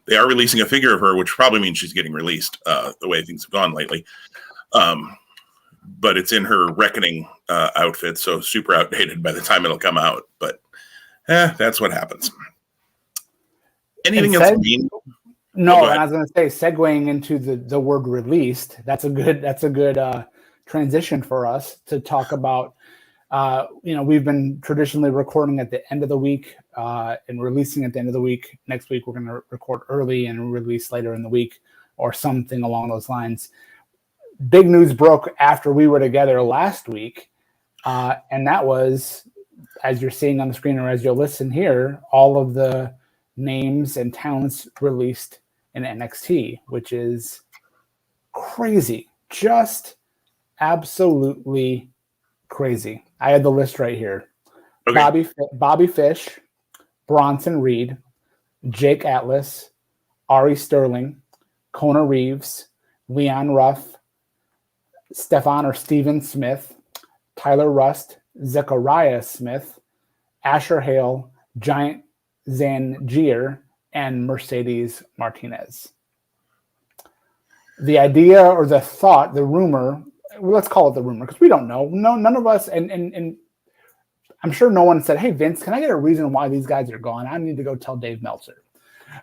They are releasing a figure of her, which probably means she's getting released the way things have gone lately. But it's in her Reckoning outfit, so super outdated by the time it'll come out. But that's what happens. Anything else? No, and I was going to say, segueing into the word released, that's a good transition for us to talk about We've been traditionally recording at the end of the week and releasing at the end of the week. Next week, we're going to record early and release later in the week or something along those lines. Big news broke after we were together last week. And that was, as you're seeing on the screen or as you'll listen here, all of the names and talents released in NXT, which is crazy. Just absolutely crazy. I had the list right here. Okay. Bobby Fish, Bronson Reed, Jake Atlas, Ari Sterling, Kona Reeves, Leon Ruff, Stephen Smith, Tyler Rust, Zechariah Smith, Asher Hale, Giant Zangier, and Mercedes Martinez. The idea or the thought, the rumor, let's call it the rumor because we don't know. No, none of us, and I'm sure no one said, "Hey Vince, can I get a reason why these guys are gone? I need to go tell Dave Meltzer."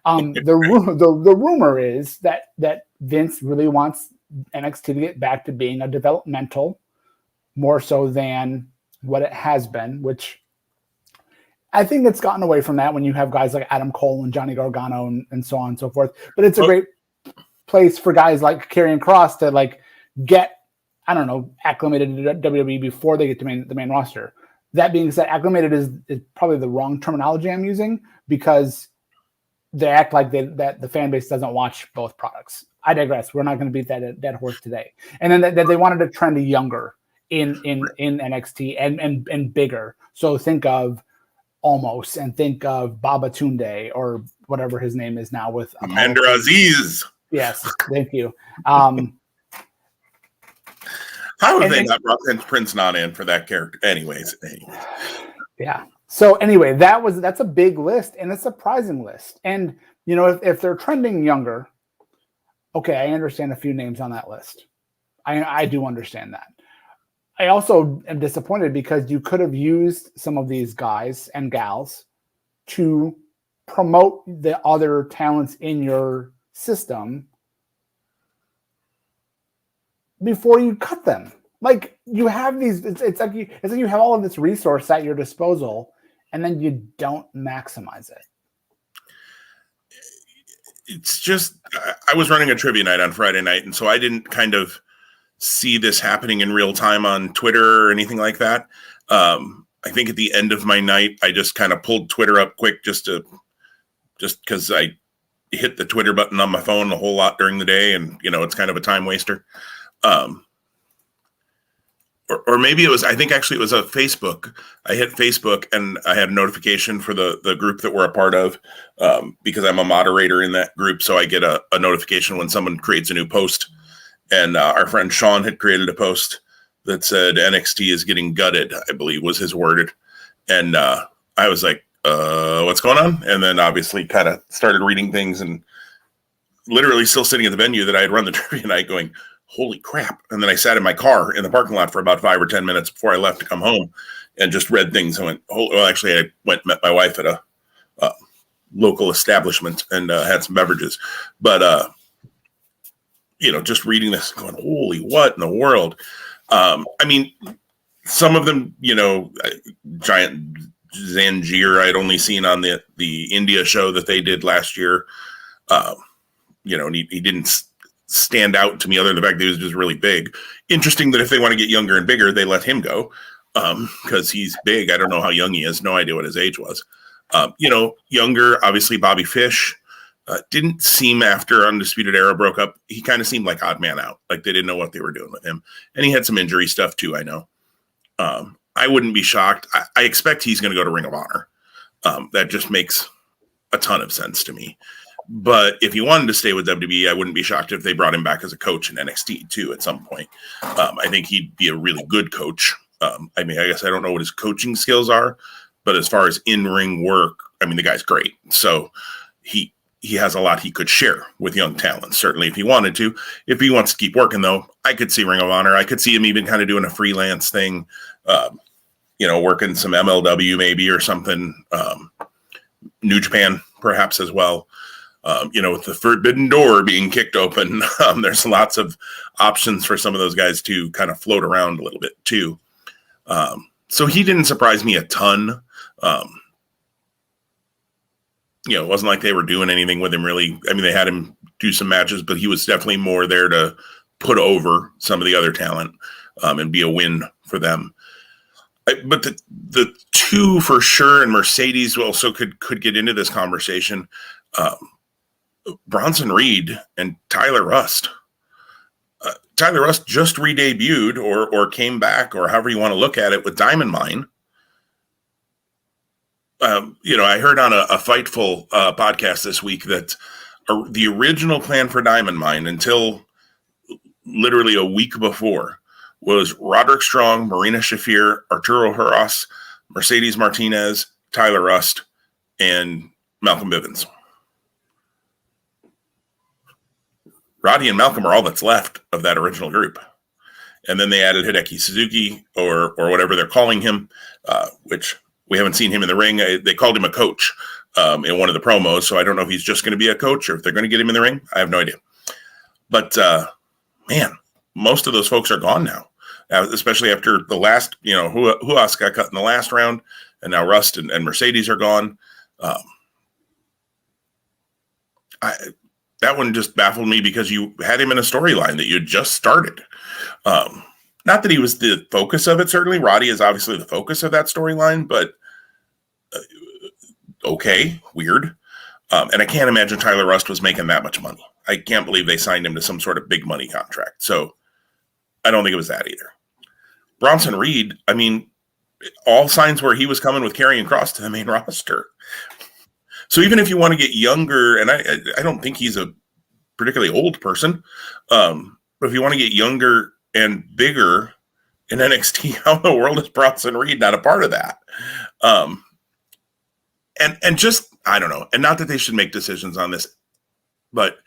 The rumor is that Vince really wants NXT to get back to being a developmental, more so than what it has been, which I think it's gotten away from that when you have guys like Adam Cole and Johnny Gargano and so on and so forth. But it's a great place for guys like Karrion Kross to like get, I don't know, acclimated to WWE before they get to the main roster. That being said, acclimated is probably the wrong terminology I'm using because they act like that the fan base doesn't watch both products. I digress. We're not going to beat that dead horse today. And then that they wanted to trend younger in NXT and bigger. So think of Almost and think of Babatunde or whatever his name is now with Commander Aziz. Yes, thank you. How have they not brought Prince Nana in for that character? Anyways. Yeah. So anyway, that's a big list and a surprising list. And if they're trending younger, okay, I understand a few names on that list. I do understand that. I also am disappointed because you could have used some of these guys and gals to promote the other talents in your system before you cut them. Like you have these, it's like you have all of this resource at your disposal, and then you don't maximize it. It's just, I was running a trivia night on Friday night, and so I didn't kind of see this happening in real time on Twitter or anything like that. I think at the end of my night, I just kind of pulled Twitter up quick just because I hit the Twitter button on my phone a whole lot during the day, and it's kind of a time waster. Or maybe it was, I think actually it was a Facebook. I hit Facebook and I had a notification for the group that we're a part of because I'm a moderator in that group. So I get a notification when someone creates a new post. And our friend Sean had created a post that said NXT is getting gutted, I believe was his worded. And I was like, what's going on? And then obviously kind of started reading things and literally still sitting at the venue that I had run the trivia night going, holy crap. And then I sat in my car in the parking lot for about 5 or 10 minutes before I left to come home and just read things. I went, actually, I went and met my wife at a local establishment and had some beverages. But, just reading this going, holy, what in the world? I mean, some of them, Giant Zangier I'd only seen on the India show that they did last year. And he didn't stand out to me other than the fact that he was just really big. Interesting that if they want to get younger and bigger, they let him go because he's big. I don't know how young he is. No idea what his age was. Younger, obviously Bobby Fish. Didn't seem after Undisputed Era broke up. He kind of seemed like odd man out. Like they didn't know what they were doing with him. And he had some injury stuff too, I know. I wouldn't be shocked. I expect he's going to go to Ring of Honor. That just makes a ton of sense to me. But if he wanted to stay with WWE, I wouldn't be shocked if they brought him back as a coach in NXT too at some point. I think he'd be a really good coach. I guess I don't know what his coaching skills are, but as far as in-ring work, the guy's great. So he has a lot he could share with young talent, certainly if he wanted to. If he wants to keep working, though, I could see Ring of Honor. I could see him even kind of doing a freelance thing, working some MLW maybe or something. New Japan, perhaps, as well. With the forbidden door being kicked open, there's lots of options for some of those guys to kind of float around a little bit, too. So he didn't surprise me a ton. It wasn't like they were doing anything with him really. I mean, they had him do some matches, but he was definitely more there to put over some of the other talent and be a win for them. But the two for sure, and Mercedes also could get into this conversation. Bronson Reed and Tyler Rust. Tyler Rust just re-debuted or came back, or however you want to look at it, with Diamond Mine. I heard on a Fightful podcast this week that the original plan for Diamond Mine until literally a week before was Roderick Strong, Marina Shafir, Arturo Heras, Mercedes Martinez, Tyler Rust, and Malcolm Bivens. Roddy and Malcolm are all that's left of that original group. And then they added Hideki Suzuki or whatever they're calling him, which we haven't seen him in the ring. They called him a coach in one of the promos, so I don't know if he's just going to be a coach or if they're going to get him in the ring. I have no idea. But, man, most of those folks are gone now, especially after the last, Huas got cut in the last round, and now Rust and Mercedes are gone. That one just baffled me because you had him in a storyline that you had just started. Not that he was the focus of it, certainly. Roddy is obviously the focus of that storyline, but okay, weird. And I can't imagine Tyler Rust was making that much money. I can't believe they signed him to some sort of big money contract. So I don't think it was that either. Bronson Reed, I mean, all signs were he was coming with Karrion Kross to the main roster. So even if you want to get younger, and I don't think he's a particularly old person, but if you want to get younger and bigger in NXT, how in the world is Bronson Reed not a part of that? And just, I don't know. And not that they should make decisions on this, but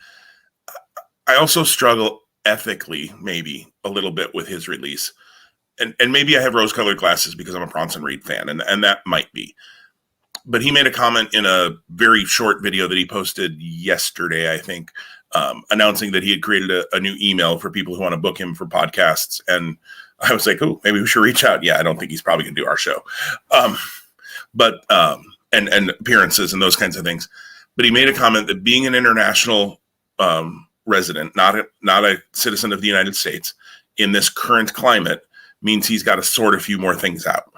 I also struggle ethically, maybe a little bit with his release. And maybe I have rose-colored glasses because I'm a Bronson Reed fan, and that might be. But he made a comment in a very short video that he posted yesterday, I think, announcing that he had created a new email for people who want to book him for podcasts. And I was like, oh, maybe we should reach out. Yeah, I don't think he's probably going to do our show. And appearances and those kinds of things. But he made a comment that being an international resident, not a citizen of the United States, in this current climate means he's got to sort a few more things out.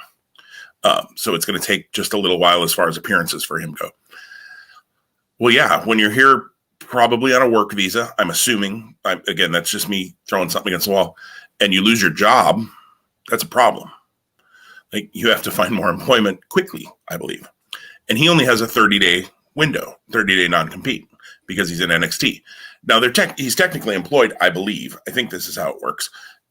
So it's going to take just a little while as far as appearances for him go. Well, yeah, when you're here probably on a work visa, I'm assuming, again, that's just me throwing something against the wall, and you lose your job, that's a problem. Like, you have to find more employment quickly, I believe. And he only has a 30-day window, 30-day non-compete, because he's in NXT. Now, he's technically employed, I believe. I think this is how it works.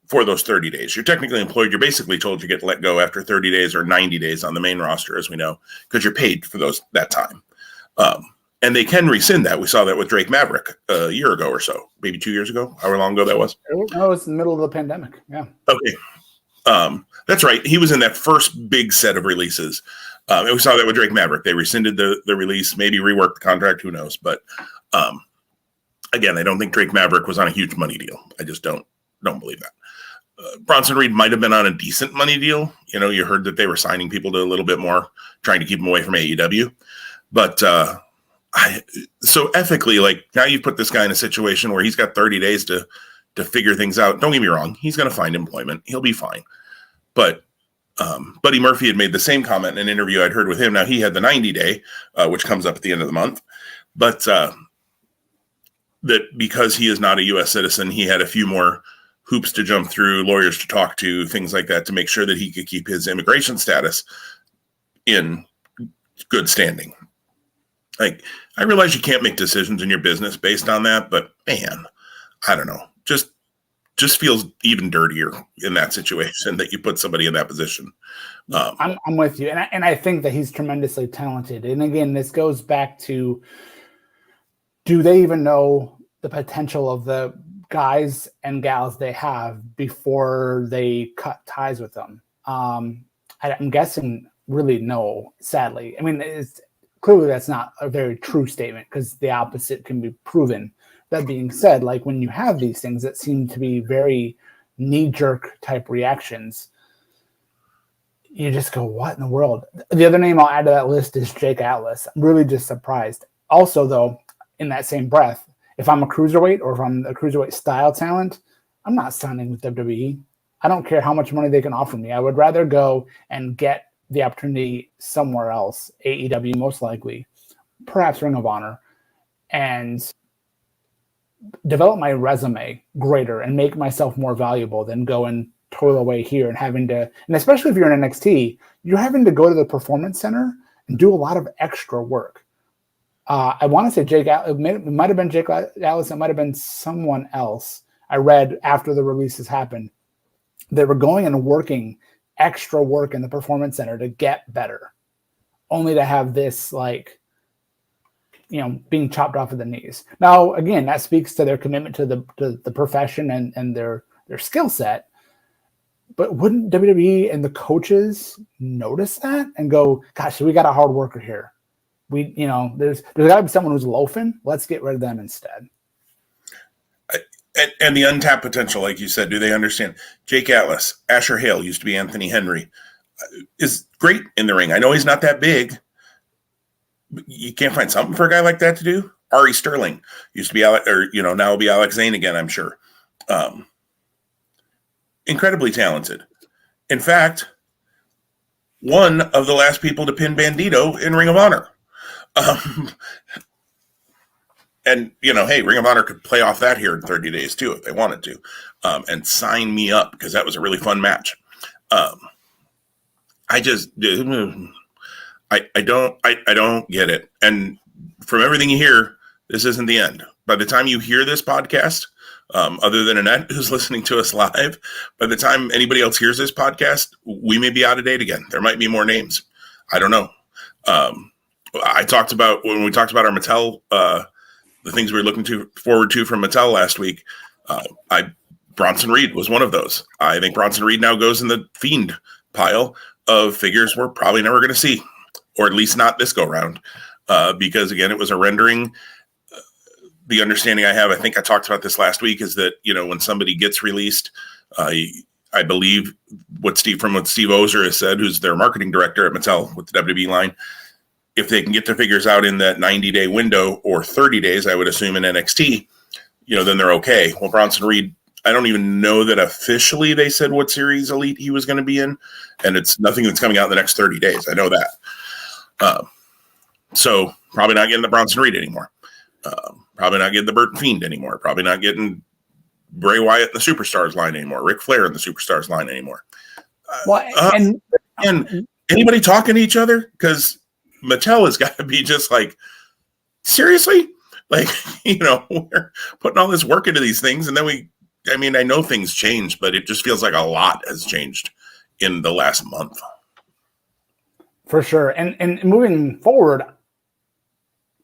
For those 30 days, you're technically employed. You're basically told you get let go after 30 days or 90 days on the main roster, as we know, because you're paid for that time. And they can rescind that. We saw that with Drake Maverick a year ago or so, maybe 2 years ago, however long ago that was. No, it was in the middle of the pandemic. Yeah. Okay. That's right. He was in that first big set of releases. And we saw that with Drake Maverick. They rescinded the release, maybe reworked the contract, who knows. But again, I don't think Drake Maverick was on a huge money deal. I just don't believe that. Bronson Reed might have been on a decent money deal. You heard that they were signing people to a little bit more, trying to keep them away from AEW. But so ethically, like, now you've put this guy in a situation where he's got 30 days to figure things out. Don't get me wrong. He's going to find employment. He'll be fine. But Buddy Murphy had made the same comment in an interview I'd heard with him. Now, he had the 90-day, which comes up at the end of the month. But that because he is not a U.S. citizen, he had a few more hoops to jump through, lawyers to talk to, things like that, to make sure that he could keep his immigration status in good standing. Like, I realize you can't make decisions in your business based on that, but man, I don't know. Just feels even dirtier in that situation that you put somebody in that position. I'm with you. And I think that he's tremendously talented. And again, this goes back to, do they even know the potential of the guys and gals they have before they cut ties with them? I'm guessing really no, sadly. I mean, it's clearly that's not a very true statement, because the opposite can be proven. That being said, like, when you have these things that seem to be very knee-jerk type reactions, you just go, what in the world? The other name I'll add to that list is Jake Atlas. I'm really just surprised. Also, though, in that same breath, if I'm a cruiserweight or if I'm a cruiserweight style talent, I'm not signing with WWE. I don't care how much money they can offer me. I would rather go and get the opportunity somewhere else, AEW most likely, perhaps Ring of Honor, and develop my resume greater and make myself more valuable than go and toil away here and having to, and especially if you're in NXT, you're having to go to the Performance Center and do a lot of extra work. I want to say Jake, it might have been Jake Atlas, it might have been someone else. I read after the releases happened, they were going and working extra work in the Performance Center to get better, only to have this being chopped off at the knees. Now, again, that speaks to their commitment to the profession and their skill set. But wouldn't WWE and the coaches notice that and go, gosh, we got a hard worker here. There's got to be someone who's loafing. Let's get rid of them instead. And the untapped potential, like you said, do they understand? Jake Atlas, Asher Hale, used to be Anthony Henry, is great in the ring. I know he's not that big. You can't find something for a guy like that to do. Ari Sterling used to be, now will be Alex Zane again, I'm sure. Incredibly talented. In fact, one of the last people to pin Bandito in Ring of Honor. And, hey, Ring of Honor could play off that here in 30 days too, if they wanted to, and sign me up because that was a really fun match. I don't get it. And from everything you hear, this isn't the end. By the time you hear this podcast, other than Annette who's listening to us live, by the time anybody else hears this podcast, we may be out of date again. There might be more names. I don't know. I talked about when we talked about our Mattel, the things we were looking forward to from Mattel last week. Bronson Reed was one of those. I think Bronson Reed now goes in the Fiend pile of figures we're probably never going to see, or at least not this go round, because again, it was a rendering. The understanding I have, I think I talked about this last week, is that, when somebody gets released, I believe what Steve Ozer has said, who's their marketing director at Mattel with the WWE line, if they can get their figures out in that 90-day window or 30 days, I would assume in NXT, then they're okay. Well, Bronson Reed, I don't even know that officially they said what series Elite he was going to be in, and it's nothing that's coming out in the next 30 days. I know that. So probably not getting the Bronson Reed anymore. Probably not getting the Burton Fiend anymore. Probably not getting Bray Wyatt in the Superstars line anymore. Ric Flair in the Superstars line anymore. And anybody talking to each other? Because Mattel has got to be just like, seriously? Like, we're putting all this work into these things. And then I know things change, but it just feels like a lot has changed in the last month. For sure. And moving forward,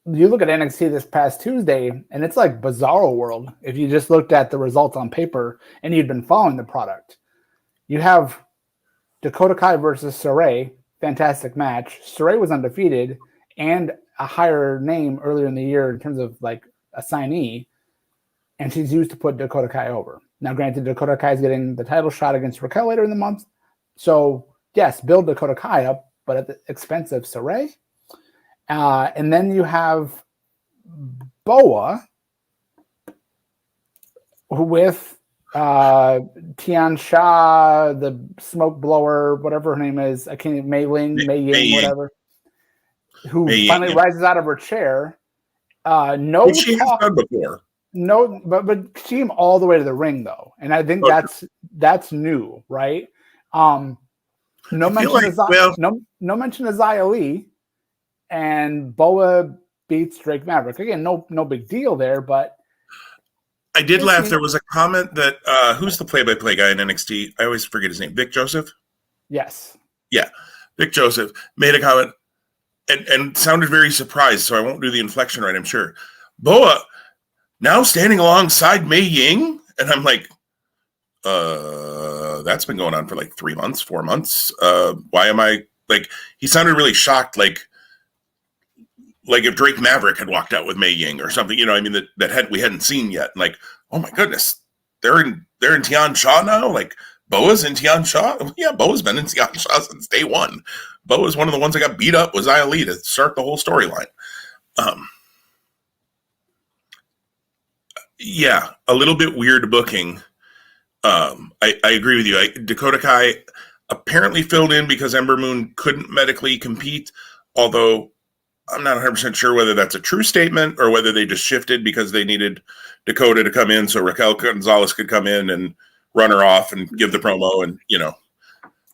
you look at NXT this past Tuesday, and it's like Bizarro World. If you just looked at the results on paper and you'd been following the product, you have Dakota Kai versus Saray, fantastic match. Saray was undefeated and a higher name earlier in the year in terms of like a signee, and she's used to put Dakota Kai over. Now, granted, Dakota Kai is getting the title shot against Raquel later in the month, so yes, build Dakota Kai up, but at the expense of Saray. And then you have Boa with Tian Sha, the smoke blower, whatever her name is. I can't, Mei Ying, whatever. Who finally rises out of her chair. No Which she has done before. No, but she came all the way to the ring though, and I think that's new, right? No mention of Xia Li. And Boa beats Drake Maverick. Again, no big deal there, but I did laugh. There was a comment that who's the play-by-play guy in NXT? I always forget his name. Vic Joseph? Yes. Yeah. Vic Joseph made a comment and sounded very surprised, so I won't do the inflection right, I'm sure. Boa now standing alongside Mei Ying? And I'm like, that's been going on for like 3 months, 4 months. Why am I like, he sounded really shocked, like if Drake Maverick had walked out with Mei Ying or something, that we hadn't seen yet. Like, oh my goodness, they're in Tian Sha now. Like, Boa's in Tian Sha. Yeah, Boa's been in Tian Sha since day one. Boa was one of the ones that got beat up with Xia Li to start the whole storyline. Yeah, a little bit weird booking. I agree with you. Dakota Kai apparently filled in because Ember Moon couldn't medically compete, although I'm not 100% sure whether that's a true statement or whether they just shifted because they needed Dakota to come in so Raquel Gonzalez could come in and run her off and give the promo. And,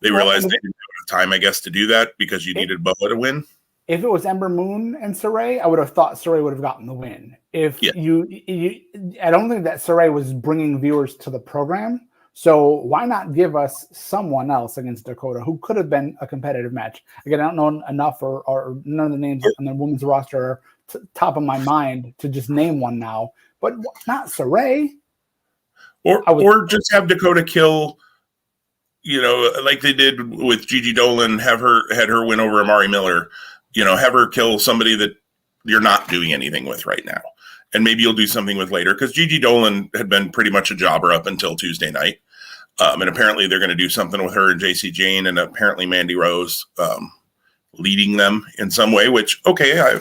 they realized they didn't have time, I guess, to do that because you needed Boa to win. If it was Ember Moon and Saray, I would have thought Saray would have gotten the win. I don't think that Saray was bringing viewers to the program. So why not give us someone else against Dakota who could have been a competitive match? Again, I don't know enough or none of the names on the women's roster are top of my mind to just name one now, but not Saray. Or just have Dakota kill, like they did with Gigi Dolan, had her win over Amari Miller, have her kill somebody that you're not doing anything with right now. And maybe you'll do something with later because Gigi Dolan had been pretty much a jobber up until Tuesday night. And apparently they're going to do something with her and JC Jane and apparently Mandy Rose leading them in some way, which, okay,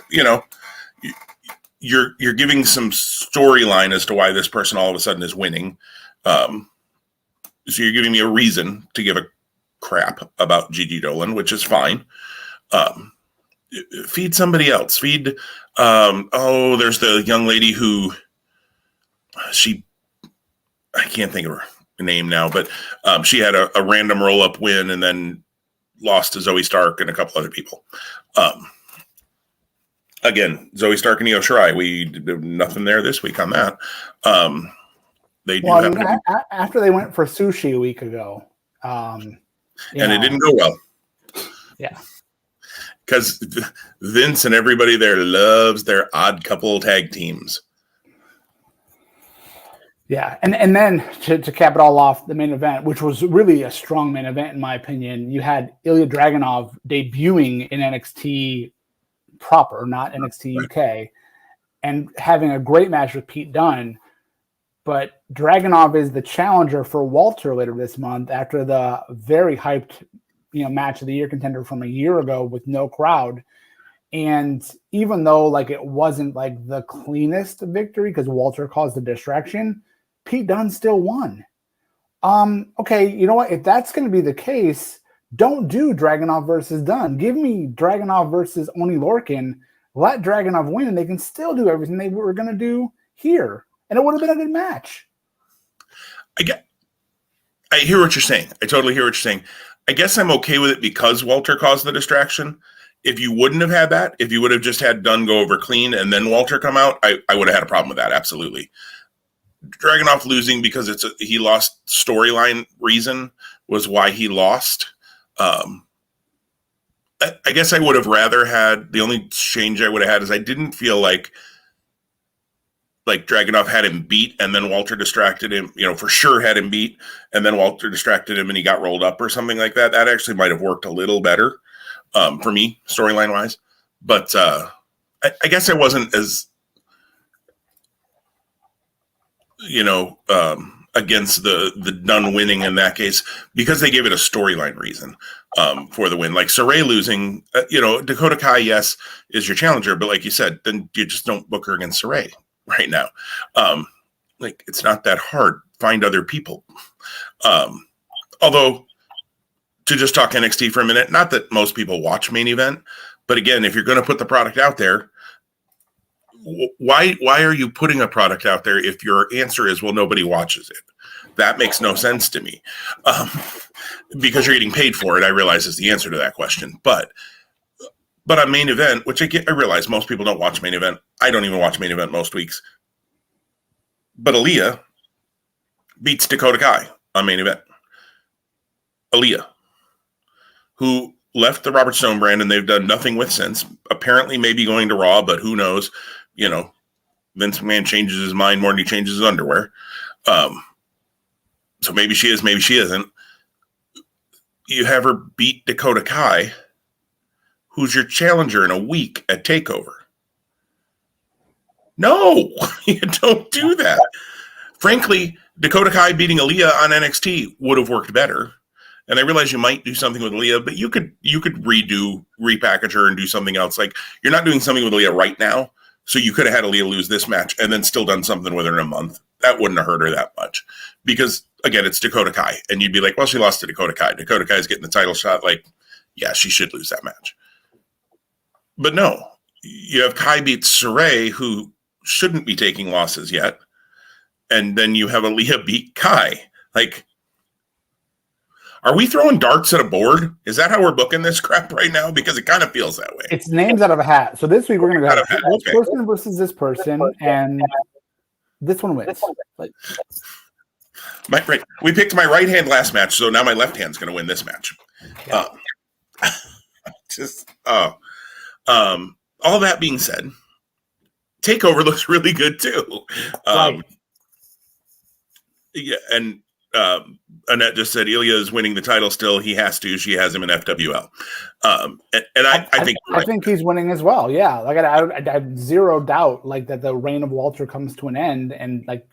you're giving some storyline as to why this person all of a sudden is winning. So you're giving me a reason to give a crap about Gigi Dolan, which is fine. Feed somebody else. Feed, there's the young lady who I can't think of her name now, but she had a random roll-up win and then lost to Zoe Stark and a couple other people. Again, Zoe Stark and Io Shirai, we did nothing there this week on that. After they went for sushi a week ago. And it didn't go well. Yeah. Because Vince and everybody there loves their odd couple tag teams. Yeah, and then to cap it all off, the main event, which was really a strong main event in my opinion, you had Ilya Dragunov debuting in NXT proper, not NXT UK, and having a great match with Pete Dunne. But Dragunov is the challenger for Walter later this month after the very hyped match of the year contender from a year ago with no crowd. And even though it wasn't the cleanest victory because Walter caused the distraction, Pete Dunne still won. Okay, you know what? If that's going to be the case, don't do Dragunov versus Dunne. Give me Dragunov versus Oni Lorcan. Let Dragunov win, and they can still do everything they were going to do here. And it would have been a good match. I hear what you're saying. I totally hear what you're saying. I guess I'm okay with it because Walter caused the distraction. If you wouldn't have had that, if you would have just had Dunne go over clean and then Walter come out, I would have had a problem with that. Absolutely. Dragunov losing because he lost storyline reason was why he lost. I guess I would have rather had, the only change I would have had is I didn't feel like Dragunov had him beat and then Walter distracted him, for sure had him beat and then Walter distracted him and he got rolled up or something like that. That actually might have worked a little better for me, storyline wise. But I guess I wasn't as, against the Dunne winning in that case because they gave it a storyline reason for the win. Like Saray losing, Dakota Kai, yes, is your challenger, but like you said, then you just don't book her against Saray right now. It's not that hard. Find other people. Although, to just talk NXT for a minute, not that most people watch main event, but again, if you're going to put the product out there, why are you putting a product out there if your answer is, well, nobody watches it? That makes no sense to me. Because you're getting paid for it, I realize is the answer to that question. But on main event, which I realize most people don't watch main event. I don't even watch main event most weeks. But Aaliyah beats Dakota Kai on main event. Aaliyah, who left the Robert Stone brand and they've done nothing with since, apparently maybe going to Raw, but who knows? Vince McMahon changes his mind more than he changes his underwear. So maybe she is, maybe she isn't. You have her beat Dakota Kai, who's your challenger in a week at TakeOver. No, you don't do that. Frankly, Dakota Kai beating Aaliyah on NXT would have worked better. And I realize you might do something with Aaliyah, but you could repackage her and do something else. Like, you're not doing something with Aaliyah right now, so you could have had Aaliyah lose this match and then still done something with her in a month. That wouldn't have hurt her that much. Because, again, it's Dakota Kai. And you'd be like, well, she lost to Dakota Kai. Dakota Kai's getting the title shot. Like, yeah, she should lose that match. But no, you have Kai beat Saray, who shouldn't be taking losses yet. And then you have Aaliyah beat Kai. Like, are we throwing darts at a board? Is that how we're booking this crap right now? Because it kind of feels that way. It's names out of a hat. So this week we're going to go this person versus this person, and this one wins. Like, right. We picked my right hand last match, so now my left hand's going to win this match. Yeah. All that being said, TakeOver looks really good too. Right. Yeah, and Annette just said Ilya is winning the title still. He has to. She has him in FWL. I think he's winning as well. Yeah, like I have zero doubt like that the reign of Walter comes to an end. And like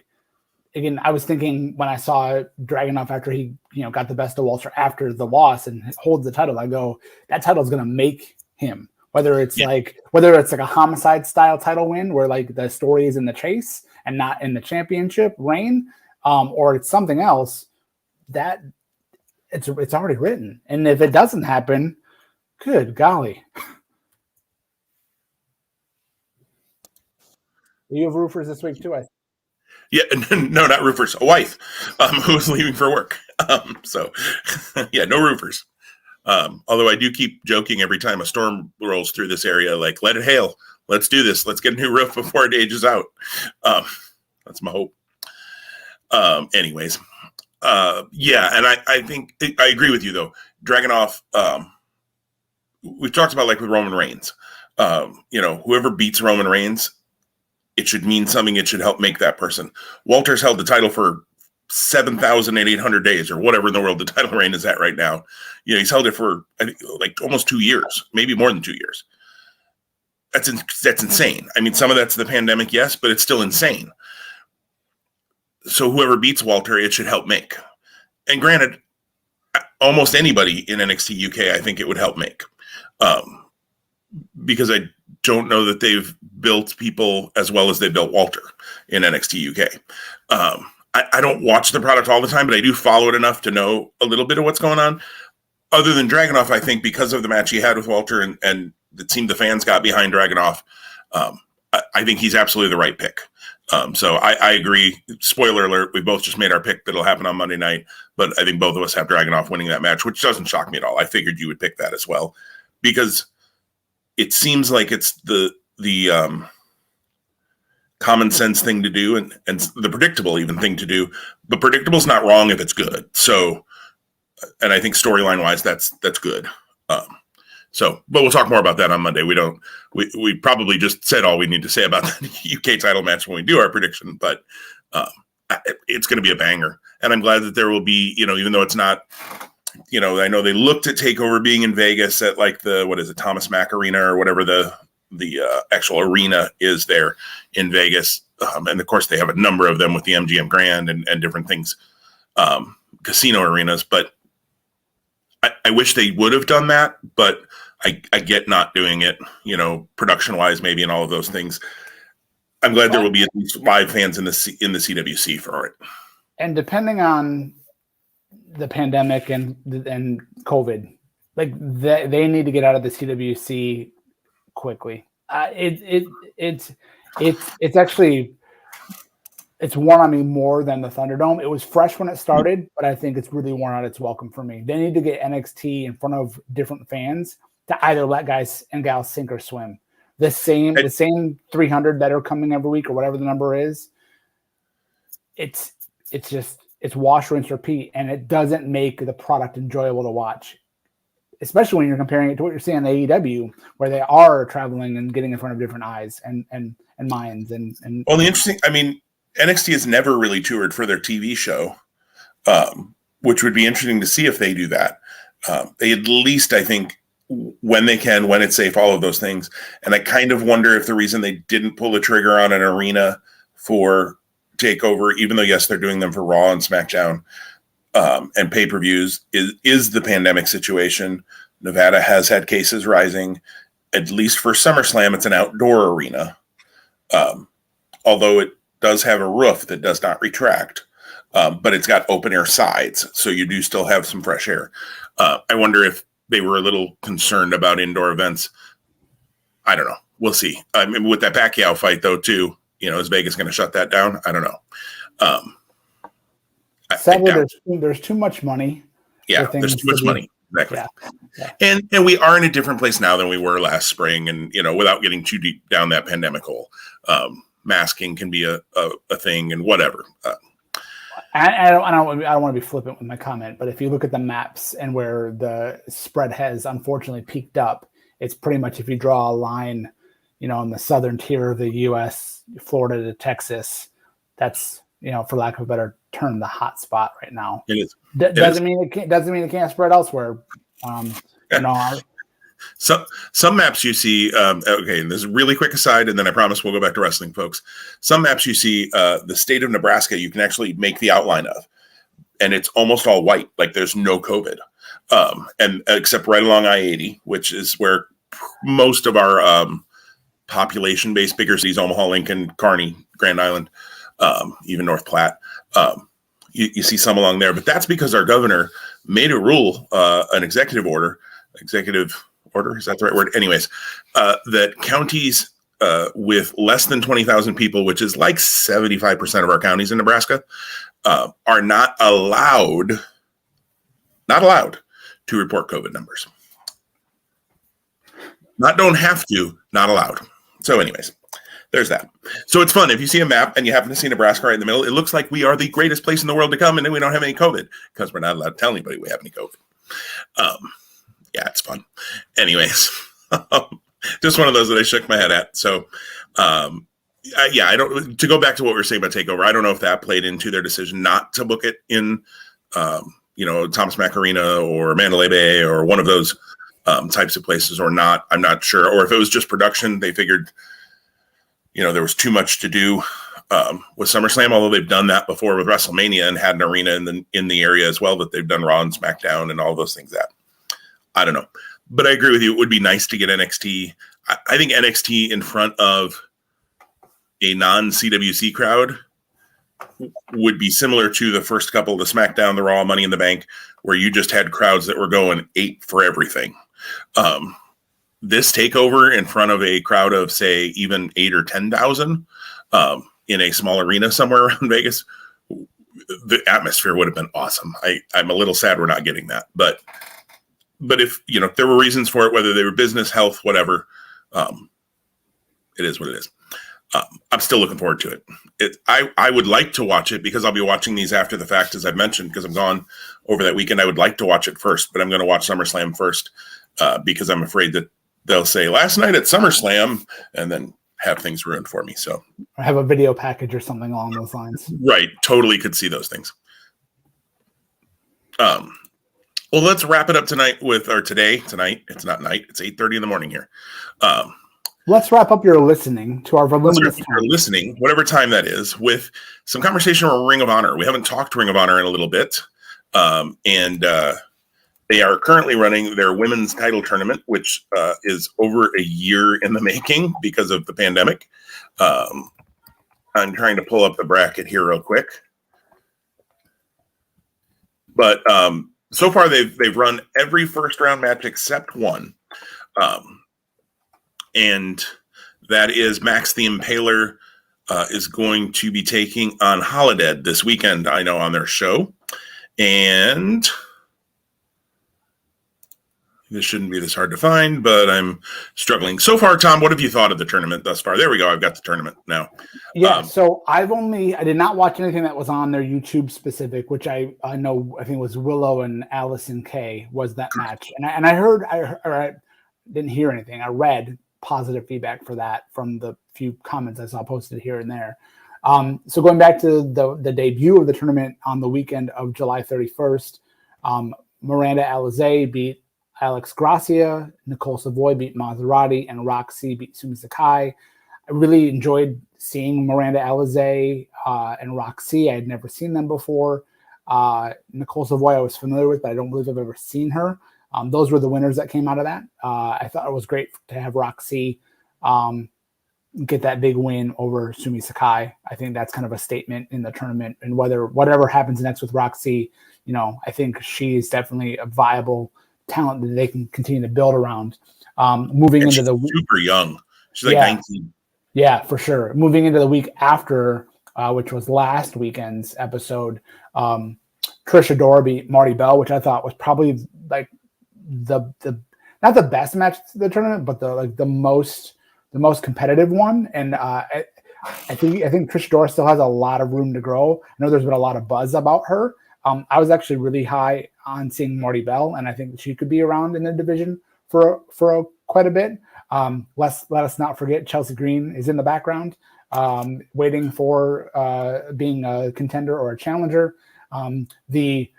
again, I was thinking when I saw Dragunov after he got the best of Walter after the loss and holds the title, I go, that title is going to make him. Whether it's like a homicide style title win where like the story is in the chase and not in the championship reign, or it's something else, that it's already written. And if it doesn't happen, good golly. You have roofers this week too, I think. Yeah, no, not roofers. A wife who's leaving for work. So, yeah, no roofers. Although I do keep joking every time a storm rolls through this area, like, let it hail. Let's do this. Let's get a new roof before it ages out. That's my hope. Anyways, yeah, and I think I agree with you, though. Dragunov, we've talked about, like, with Roman Reigns. Whoever beats Roman Reigns, it should mean something. It should help make that person. Walter's held the title for 7,800 days or whatever in the world the title reign is at right now. He's held it for, I think, like almost 2 years, maybe more than 2 years. That's insane. I mean, some of that's the pandemic, yes, but it's still insane. So whoever beats Walter, it should help make. And granted, almost anybody in NXT UK, I think it would help make. Because I don't know that they've built people as well as they built Walter in NXT UK. I don't watch the product all the time, but I do follow it enough to know a little bit of what's going on. Other than Dragunov, I think because of the match he had with Walter and it seemed the fans got behind Dragunov, I think he's absolutely the right pick. So I agree. Spoiler alert, we both just made our pick that'll happen on Monday night, but I think both of us have Dragunov winning that match, which doesn't shock me at all. I figured you would pick that as well because it seems like it's the common sense thing to do and the predictable even thing to do, but predictable is not wrong if it's good. So, and I think storyline wise, that's good. But we'll talk more about that on Monday. We probably just said all we need to say about the UK title match when we do our prediction, but it's going to be a banger. And I'm glad that there will be, even though it's not, I know they looked at TakeOver being in Vegas at like the Thomas Mack Arena or whatever the actual arena is there in Vegas. And of course they have a number of them with the MGM Grand and different things, casino arenas, but I wish they would have done that, but I get not doing it, production wise, maybe, and all of those things. I'm glad there will be at least live fans in the CWC for it. And depending on the pandemic and COVID, like they need to get out of the CWC quickly. It's actually, it's worn on me more than the Thunderdome. It was fresh when it started, but I think it's really worn out its welcome for me. They need to get NXT in front of different fans to either let guys and gals sink or swim. The same 300 that are coming every week or whatever the number is. It's wash, rinse, repeat, and it doesn't make the product enjoyable to watch, especially when you're comparing it to what you're seeing on AEW, where they are traveling and getting in front of different eyes and minds. And well, the interesting, I mean, NXT has never really toured for their TV show, which would be interesting to see if they do that. They at least, I think, when they can, when it's safe, all of those things. And I kind of wonder if the reason they didn't pull the trigger on an arena for takeover, even though yes, they're doing them for Raw and SmackDown and pay-per-views, is the pandemic situation. Nevada has had cases rising. At least for SummerSlam, it's an outdoor arena, although it does have a roof that does not retract, but it's got open air sides, so you do still have some fresh air. I wonder if they were a little concerned about indoor events. I don't know. We'll see. I mean, with that Pacquiao fight, though, too, is Vegas going to shut that down? I don't know. Sadly, there's too much money. Yeah, there's too much money. Exactly. Yeah. And we are in a different place now than we were last spring. And, without getting too deep down that pandemic hole, masking can be a thing and whatever. I don't want to be flippant with my comment, but if you look at the maps and where the spread has unfortunately peaked up, it's pretty much, if you draw a line, in the southern tier of the U.S., Florida to Texas, that's, for lack of a better term, the hot spot right now. It is. Doesn't mean it can't spread elsewhere. Some maps you see. Okay, and this is a really quick aside, and then I promise we'll go back to wrestling, folks. Some maps you see, the state of Nebraska, you can actually make the outline of, and it's almost all white, like there's no COVID, and except right along I-80, which is where most of our population-based bigger cities, Omaha, Lincoln, Kearney, Grand Island, even North Platte. You see some along there, but that's because our governor made a rule, an executive order, is that the right word? Anyways, that counties with less than 20,000 people, which is like 75% of our counties in Nebraska, are not allowed to report COVID numbers. Don't have to, not allowed. So anyways, there's that. So it's fun. If you see a map and you happen to see Nebraska right in the middle, it looks like we are the greatest place in the world to come, and then we don't have any COVID because we're not allowed to tell anybody we have any COVID. Yeah, it's fun. Anyways, just one of those that I shook my head at. So, I don't. To go back to what we were saying about Takeover, I don't know if that played into their decision not to book it in, Thomas Mack Arena or Mandalay Bay or one of those types of places or not. I'm not sure. Or if it was just production, they figured, there was too much to do with SummerSlam, although they've done that before with WrestleMania and had an arena in the area as well that they've done Raw and SmackDown and all those things that. I don't know. But I agree with you. It would be nice to get NXT. I think NXT in front of a non-CWC crowd would be similar to the first couple, the SmackDown, the Raw, Money in the Bank, where you just had crowds that were going ape for everything. This takeover in front of a crowd of, say, even 8 or 10,000 in a small arena somewhere around Vegas, the atmosphere would have been awesome. I'm a little sad we're not getting that, but if there were reasons for it, whether they were business, health, whatever, it is what it is. I'm still looking forward to it. I would like to watch it because I'll be watching these after the fact, as I've mentioned, because I'm gone over that weekend. I would like to watch it first, but I'm going to watch SummerSlam first because I'm afraid that they'll say last night at SummerSlam and then have things ruined for me. So or have a video package or something along those lines. Right. Totally could see those things. Well, let's wrap it up tonight tonight. It's not night. It's 8:30 in the morning here. Let's wrap up your listening to our voluminous time. Listening, whatever time that is, with some conversation on Ring of Honor. We haven't talked Ring of Honor in a little bit. And they are currently running their women's title tournament, which is over a year in the making because of the pandemic. I'm trying to pull up the bracket here real quick. But so far, they've run every first round match except one, and that is Max the Impaler is going to be taking on Holidead this weekend. I know on their show, and this shouldn't be this hard to find, but I'm struggling so far. Tom, what have you thought of the tournament thus far? There we go. I've got the tournament now. Yeah. So I did not watch anything that was on their YouTube specific, which I know, I think it was Willow and Allison Kay was that match. And I didn't hear anything. I read positive feedback for that from the few comments I saw posted here and there. So going back to the debut of the tournament on the weekend of July 31st, Miranda Alizé beat Alex Gracia, Nicole Savoy beat Maserati, and Roxy beat Sumi Sakai. I really enjoyed seeing Miranda Alizé and Roxy. I had never seen them before. Nicole Savoy I was familiar with, but I don't believe I've ever seen her. Those were the winners that came out of that. I thought it was great to have Roxy get that big win over Sumi Sakai. I think that's kind of a statement in the tournament, and whatever happens next with Roxy, I think she's definitely a viable talent that they can continue to build around. Moving into the super young, she's like 19. Yeah, for sure. Moving into the week after, which was last weekend's episode, Trish Adora beat Marty Bell, which I thought was probably like the not the best match of the tournament, but the most competitive one. And I think Trish Adora still has a lot of room to grow. I know there's been a lot of buzz about her. I was actually really high on seeing Marty Bell, and I think she could be around in the division for quite a bit. Let us not forget Chelsea Green is in the background, waiting for being a contender or a challenger. The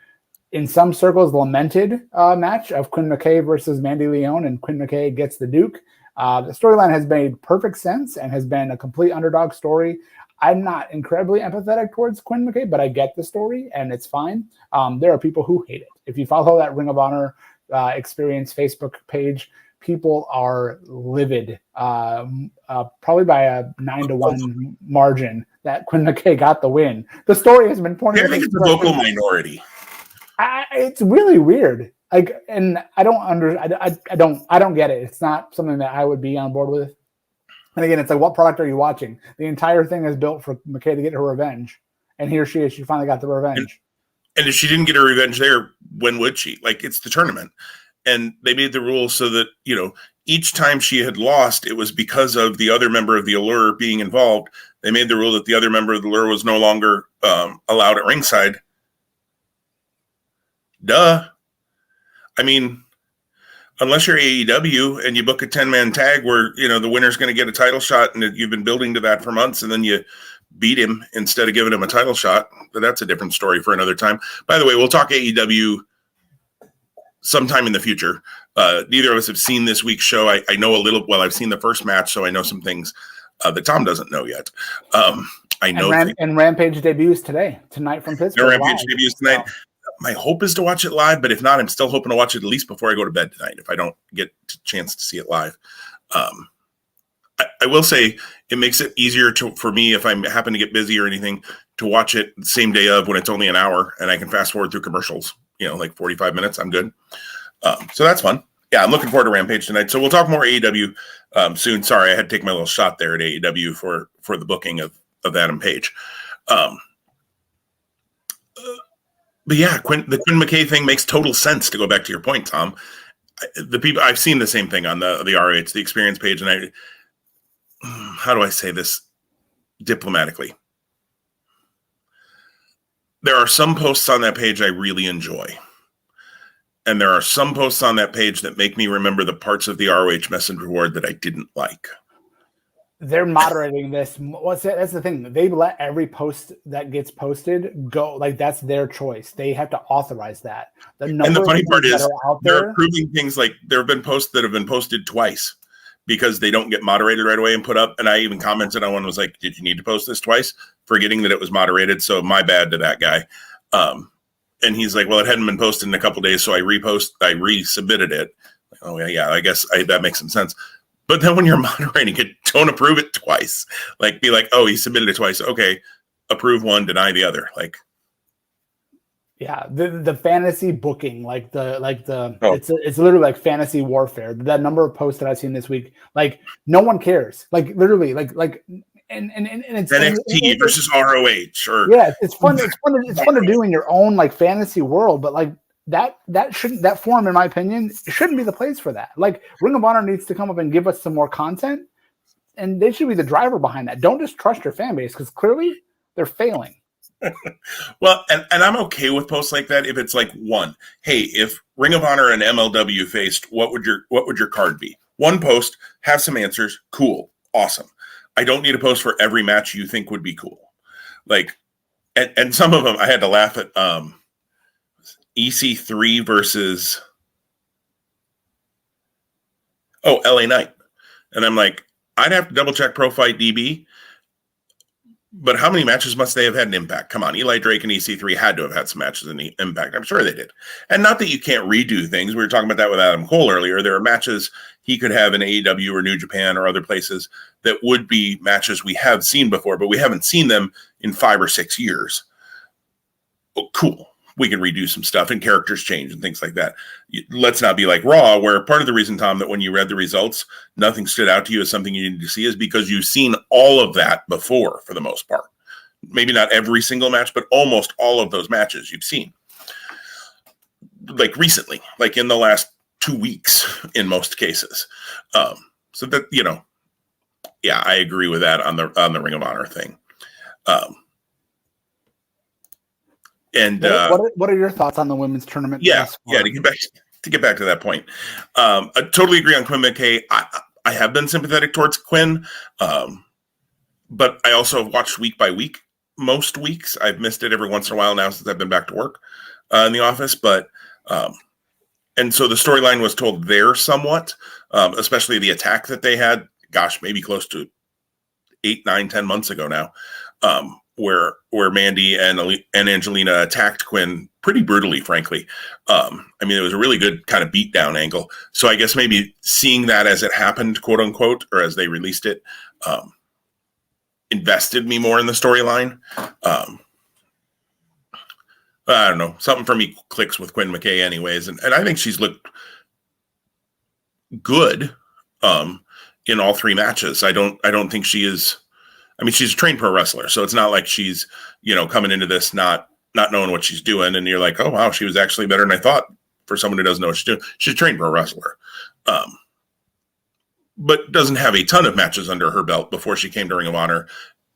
in some circles lamented match of Quinn McKay versus Mandy Leon, and Quinn McKay gets the Duke. The storyline has made perfect sense and has been a complete underdog story. I'm not incredibly empathetic towards Quinn McKay, but I get the story and it's fine. There are people who hate it. If you follow that Ring of Honor Experience Facebook page, people are livid, probably by a 9-1 margin that Quinn McKay got the win. The story has been pointed. I think it's a vocal minority. It's really weird. And I don't get it. It's not something that I would be on board with. And again, it's like, what product are you watching? The entire thing is built for McKay to get her revenge, and here she is. She finally got the revenge. And if she didn't get her revenge there, when would she? Like, it's the tournament. And they made the rules so that, each time she had lost, it was because of the other member of the Allure being involved. They made the rule that the other member of the Allure was no longer allowed at ringside. Duh. I mean, unless you're AEW and you book a 10-man tag where, the winner's going to get a title shot and you've been building to that for months, and then you beat him instead of giving him a title shot, but that's a different story for another time. By the way, we'll talk AEW sometime in the future. Neither of us have seen this week's show. I know a little. Well, I've seen the first match, so I know some things that Tom doesn't know yet. I know. And Rampage debuts tonight from Pittsburgh. Rampage debuts tonight. Wow. My hope is to watch it live, but if not, I'm still hoping to watch it at least before I go to bed tonight, if I don't get a chance to see it live. I will say it makes it easier for me, if I happen to get busy or anything, to watch it the same day of when it's only an hour and I can fast forward through commercials, like 45 minutes. I'm good. So that's fun. Yeah, I'm looking forward to Rampage tonight. So we'll talk more AEW soon. Sorry, I had to take my little shot there at AEW for the booking of Adam Page. But yeah, the Quinn McKay thing makes total sense, to go back to your point, Tom. The people, I've seen the same thing on the RH, the experience page, and how do I say this diplomatically? There are some posts on that page I really enjoy. And there are some posts on that page that make me remember the parts of the ROH messenger board that I didn't like. They're moderating this. That's the thing. They let every post that gets posted go. Like, that's their choice. They have to authorize that. And the funny part is they're approving things like there have been posts that have been posted twice because they don't get moderated right away and put up. And I even commented on one, was like, did you need to post this twice? Forgetting that it was moderated. So my bad to that guy. And he's like, well, it hadn't been posted in a couple of days. So I resubmitted it. Like, oh yeah, I guess that makes some sense. But then when you're moderating it, don't approve it twice. Like, be like, oh, he submitted it twice. Okay, approve one, deny the other. Like, yeah, the fantasy booking, it's literally like fantasy warfare. That number of posts that I've seen this week, like, no one cares. Like, literally, and it's NXT versus ROH, or yeah, it's fun. It's fun to do in your own like fantasy world, but like. That forum, in my opinion, shouldn't be the place for that. Like, Ring of Honor needs to come up and give us some more content, and they should be the driver behind that. Don't just trust your fan base, because clearly they're failing. Well, and I'm okay with posts like that if it's like, one, hey, if Ring of Honor and MLW faced, what would your card be? One post, have some answers, cool, awesome. I don't need a post for every match you think would be cool. Like, and some of them I had to laugh at. EC3 versus LA Knight. And I'm like, I'd have to double check Pro Fight DB. But how many matches must they have had an Impact? Come on, Eli Drake and EC3 had to have had some matches in the Impact. I'm sure they did. And not that you can't redo things. We were talking about that with Adam Cole earlier. There are matches he could have in AEW or New Japan or other places that would be matches we have seen before, but we haven't seen them in 5 or 6 years. Oh, cool. We can redo some stuff and characters change and things like that. Let's not be like Raw, where part of the reason, Tom, that when you read the results, nothing stood out to you as something you needed to see is because you've seen all of that before for the most part. Maybe not every single match, but almost all of those matches you've seen. Like recently, like in the last 2 weeks in most cases. So that, yeah, I agree with that on the Ring of Honor thing. And what are your thoughts on the women's tournament? Yeah. To get back to that point, I totally agree on Quinn McKay. I have been sympathetic towards Quinn, but I also have watched week by week. Most weeks, I've missed it every once in a while now since I've been back to work in the office. But and so the storyline was told there somewhat, especially the attack that they had. Gosh, maybe close to 8, 9, 10 months ago now. Where Mandy and Angelina attacked Quinn pretty brutally, frankly. I mean, it was a really good kind of beatdown angle. So I guess maybe seeing that as it happened, quote unquote, or as they released it, invested me more in the storyline. I don't know. Something for me clicks with Quinn McKay anyways. And I think she's looked good in all 3 matches. I don't think she is. I mean, she's a trained pro wrestler, so it's not like she's, coming into this not knowing what she's doing, and you're like, oh, wow, she was actually better than I thought for someone who doesn't know what she's doing. She's a trained pro wrestler, but doesn't have a ton of matches under her belt before she came to Ring of Honor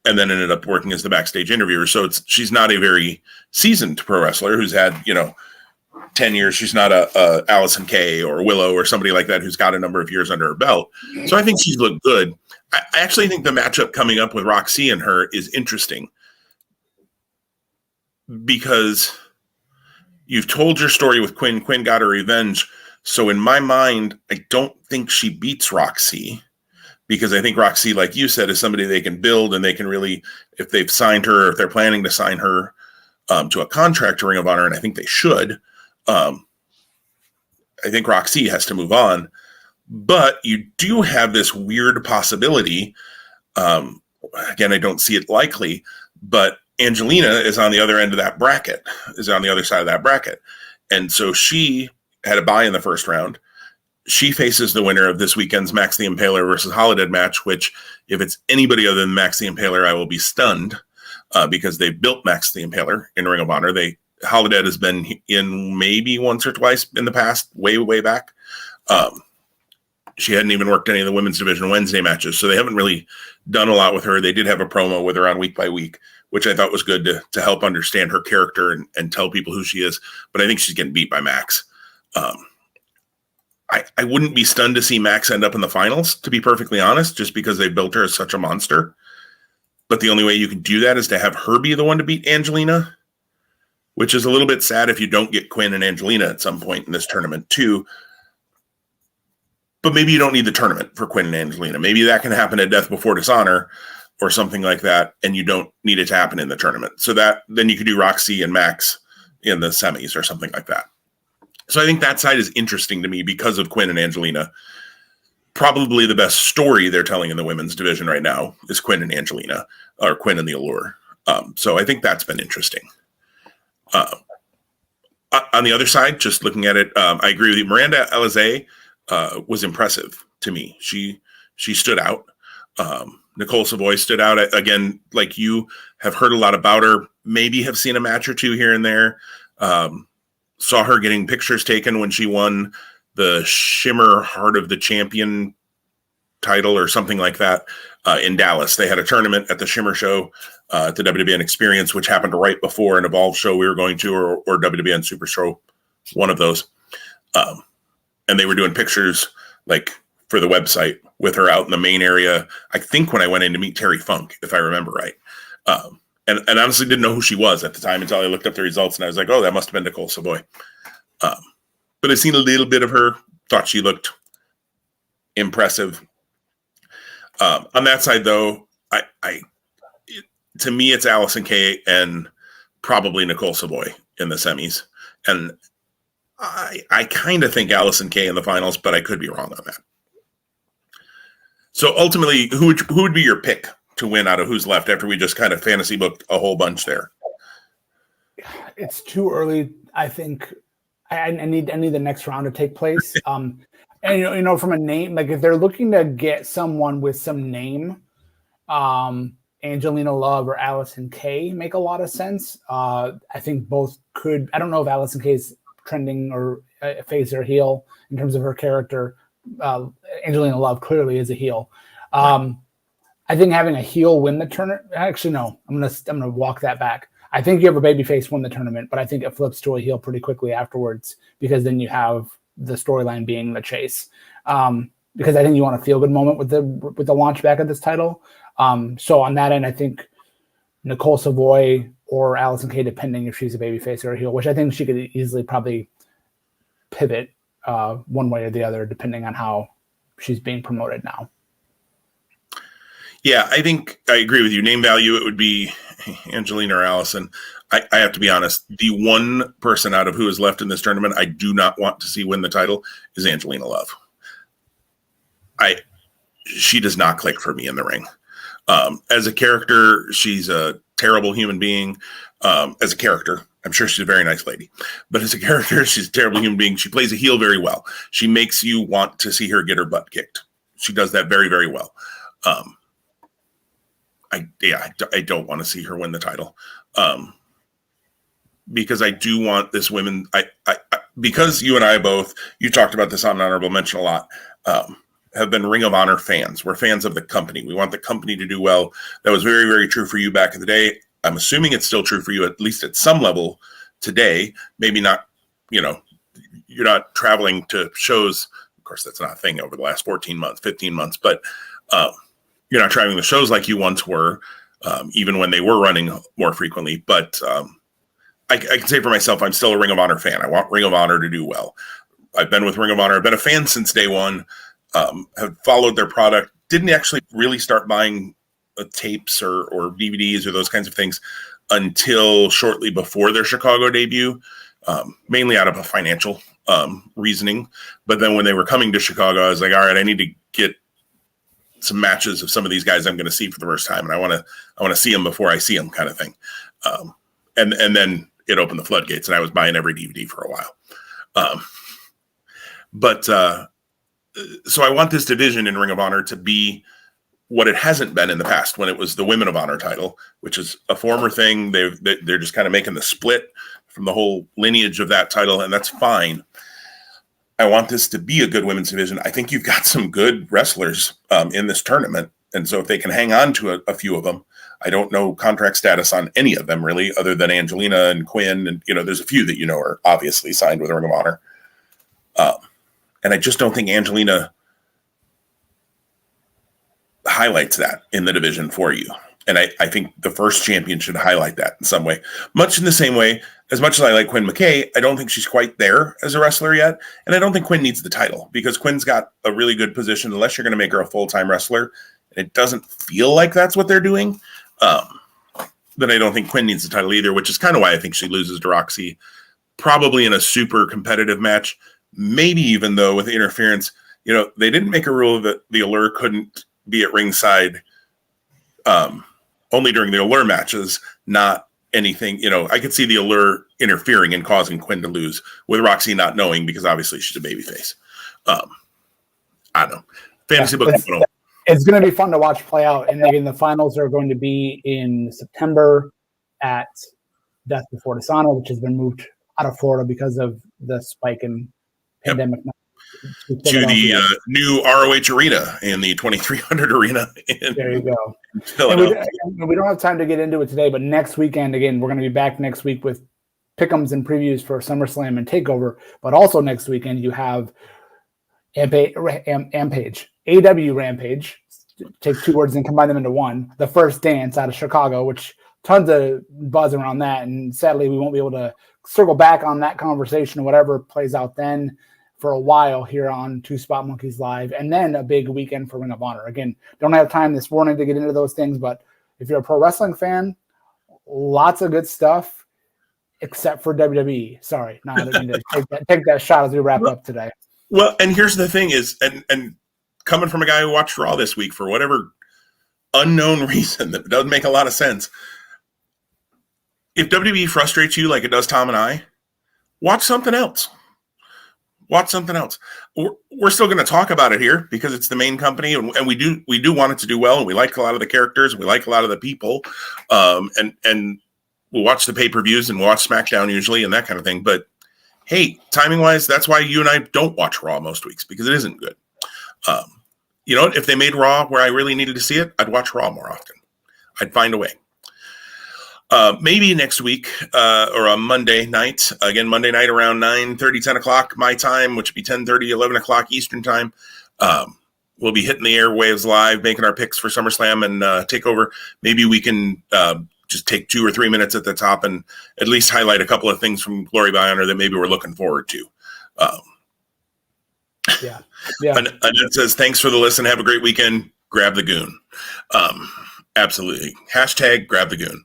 and then ended up working as the backstage interviewer. So she's not a very seasoned pro wrestler who's had, 10 years. She's not a Allison Kay or Willow or somebody like that who's got a number of years under her belt. So I think she's looked good. I actually think the matchup coming up with Roxy and her is interesting because you've told your story with Quinn. Quinn got her revenge. So in my mind, I don't think she beats Roxy because I think Roxy, like you said, is somebody they can build and they can really, if they've signed her, if they're planning to sign her to a contract to Ring of Honor, and I think they should, I think Roxy has to move on. But you do have this weird possibility. Again, I don't see it likely, but Angelina is on the other end of that bracket, is on the other side of that bracket. And so she had a bye in the first round. She faces the winner of this weekend's Max the Impaler versus Holiday match, which if it's anybody other than Max the Impaler, I will be stunned because they built Max the Impaler in Ring of Honor. Holiday has been in maybe once or twice in the past, way, way back. She hadn't even worked any of the women's division Wednesday matches, so they haven't really done a lot with her. They did have a promo with her on Week by Week, which I thought was good to help understand her character and tell people who she is. But I think she's getting beat by Max. I wouldn't be stunned to see Max end up in the finals, to be perfectly honest, just because they built her as such a monster. But the only way you can do that is to have her be the one to beat Angelina, which is a little bit sad if you don't get Quinn and Angelina at some point in this tournament too. But maybe you don't need the tournament for Quinn and Angelina. Maybe that can happen at Death Before Dishonor or something like that, and you don't need it to happen in the tournament. So then you could do Roxy and Max in the semis or something like that. So I think that side is interesting to me because of Quinn and Angelina. Probably the best story they're telling in the women's division right now is Quinn and Angelina, or Quinn and the Allure. So I think that's been interesting. On the other side, just looking at it, I agree with you. Miranda Alizé was impressive to me. She stood out. Nicole Savoy stood out. Again, like you have heard a lot about her, maybe have seen a match or two here and there. Saw her getting pictures taken when she won the Shimmer Heart of the Champion title or something like that in Dallas. They had a tournament at the Shimmer show at the WWN Experience, which happened right before an Evolve show we were going to, or WWN Super Show, one of those. And they were doing pictures like for the website with her out in the main area. I think when I went in to meet Terry Funk, if I remember right. And honestly didn't know who she was at the time until I looked up the results and I was like, oh, that must have been Nicole Savoy. But I've seen a little bit of her, thought she looked impressive. On that side, though, to me, it's Allison Kay and probably Nicole Savoy in the semis. And I kind of think Allison Kay in the finals, but I could be wrong on that. So ultimately, who would be your pick to win out of who's left after we just kind of fantasy booked a whole bunch there? It's too early. I think I need the next round to take place. And from a name, like if they're looking to get someone with some name, Angelina Love or Allison Kay make a lot of sense. I think both could. I don't know if Allison Kay is trending or face or heel in terms of her character. Angelina Love clearly is a heel. I think having a heel win the tournament. Actually, no. I'm gonna walk that back. I think you have a babyface win the tournament, but I think it flips to a heel pretty quickly afterwards because then you have the storyline being the chase. Because I think you want a feel good moment with the launch back of this title. So on that end, I think Nicole Savoy or Allison Kay, depending if she's a babyface or a heel, which I think she could easily probably pivot one way or the other, depending on how she's being promoted now. Yeah, I think I agree with you. Name value, it would be Angelina or Allison. I have to be honest. The one person out of who is left in this tournament I do not want to see win the title is Angelina Love. She does not click for me in the ring. As a character, she's a terrible human being. As a character, I'm sure she's a very nice lady. But as a character, she's a terrible human being. She plays a heel very well. She makes you want to see her get her butt kicked. She does that very, very well. I don't want to see her win the title because I do want this women. Because you and I both, you talked about this on Honorable Mention a lot, have been Ring of Honor fans. We're fans of the company. We want the company to do well. That was very, very true for you back in the day. I'm assuming it's still true for you, at least at some level today. Maybe not, you're not traveling to shows. Of course, that's not a thing over the last 14 months, 15 months, but you're not traveling the shows like you once were, even when they were running more frequently. But I can say for myself, I'm still a Ring of Honor fan. I want Ring of Honor to do well. I've been with Ring of Honor. I've been a fan since day one, have followed their product, didn't actually really start buying tapes or DVDs or those kinds of things until shortly before their Chicago debut, mainly out of a financial reasoning. But then when they were coming to Chicago, I was like, all right, I need to get some matches of some of these guys I'm going to see for the first time. And I want to see them before I see them, kind of thing. And then it opened the floodgates and I was buying every DVD for a while. So I want this division in Ring of Honor to be what it hasn't been in the past when it was the Women of Honor title, which is a former thing. They're just kind of making the split from the whole lineage of that title. And that's fine. I want this to be a good women's division. I think you've got some good wrestlers in this tournament. And so if they can hang on to a few of them, I don't know contract status on any of them really, other than Angelina and Quinn. And, there's a few that, are obviously signed with Ring of Honor. And I just don't think Angelina highlights that in the division for you. And I think the first champion should highlight that in some way. Much in the same way, as much as I like Quinn McKay, I don't think she's quite there as a wrestler yet. And I don't think Quinn needs the title because Quinn's got a really good position unless you're going to make her a full-time wrestler. And it doesn't feel like that's what they're doing. Then I don't think Quinn needs the title either, which is kind of why I think she loses to Roxy, probably in a super competitive match. Maybe even though with interference, they didn't make a rule that the Allure couldn't be at ringside only during the Allure matches, not anything. I could see the Allure interfering and causing Quinn to lose with Roxy not knowing because obviously she's a babyface. I don't know. Fantasy book. It's going to be fun to watch play out. And again, the finals are going to be in September at Death Before Dishonor, which has been moved out of Florida because of the spike in pandemic. To the new ROH arena in the 2300 arena. There you go. And we don't have time to get into it today, but next weekend, again, we're going to be back next week with pick'ems and previews for SummerSlam and TakeOver. But also next weekend, you have AW Rampage. Take two words and combine them into one. The First Dance out of Chicago, which tons of buzz around that. And sadly, we won't be able to circle back on that conversation or whatever plays out then for a while here on Two Spot Monkeys Live. And then a big weekend for Ring of Honor. Again, don't have time this morning to get into those things, but if you're a pro wrestling fan, lots of good stuff, except for WWE. Sorry, no, I didn't mean to take that shot as we wrap up today. Well, and here's the thing is, and coming from a guy who watched Raw this week for whatever unknown reason that doesn't make a lot of sense, if WWE frustrates you like it does Tom and I, watch something else. Watch something else. We're still going to talk about it here because it's the main company, and we do want it to do well, and we like a lot of the characters, and we like a lot of the people, and we'll watch the pay-per-views and we'll watch SmackDown usually and that kind of thing. But hey, timing-wise, that's why you and I don't watch Raw most weeks, because it isn't good. You know, if they made Raw where I really needed to see it, I'd watch Raw more often. I'd find a way. Maybe next week or on Monday night, again, Monday night around 9:30, 10 o'clock my time, which would be 10:30, 11 o'clock Eastern time. We'll be hitting the airwaves live, making our picks for SummerSlam and TakeOver. Maybe we can just take 2 or 3 minutes at the top and at least highlight a couple of things from Glory by Honor that maybe we're looking forward to. Yeah. Annette says, thanks for the listen. Have a great weekend. Grab the goon. Absolutely. Hashtag grab the goon.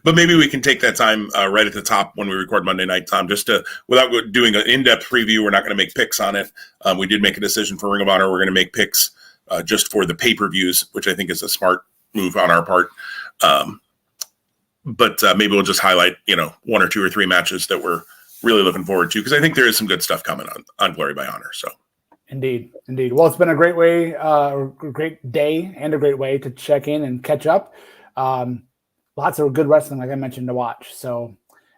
But maybe we can take that time right at the top when we record Monday night, Tom, just to, without doing an in-depth preview, we're not going to make picks on it. We did make a decision for Ring of Honor. We're going to make picks just for the pay-per-views, which I think is a smart move on our part. But maybe we'll just highlight, 1 or 2 or 3 matches that we're really looking forward to, because I think there is some good stuff coming on Glory by Honor. So. Indeed. Well, it's been a great way, great day, and a great way to check in and catch up. Lots of good wrestling, like I mentioned, to watch. So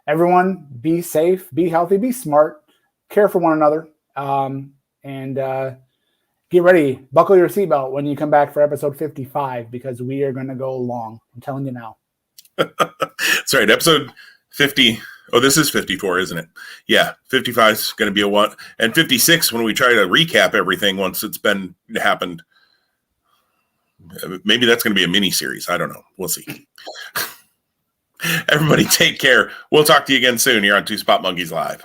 everyone, be safe, be healthy, be smart, care for one another, and get ready. Buckle your seatbelt when you come back for episode 55, because we are going to go long. I'm telling you now. That's right. Episode 50. Oh, this is 54, isn't it? Yeah, 55 is going to be a one, and 56 when we try to recap everything once it's happened. Maybe that's going to be a mini series. I don't know. We'll see. Everybody, take care. We'll talk to you again soon here on Two Spot Monkeys Live.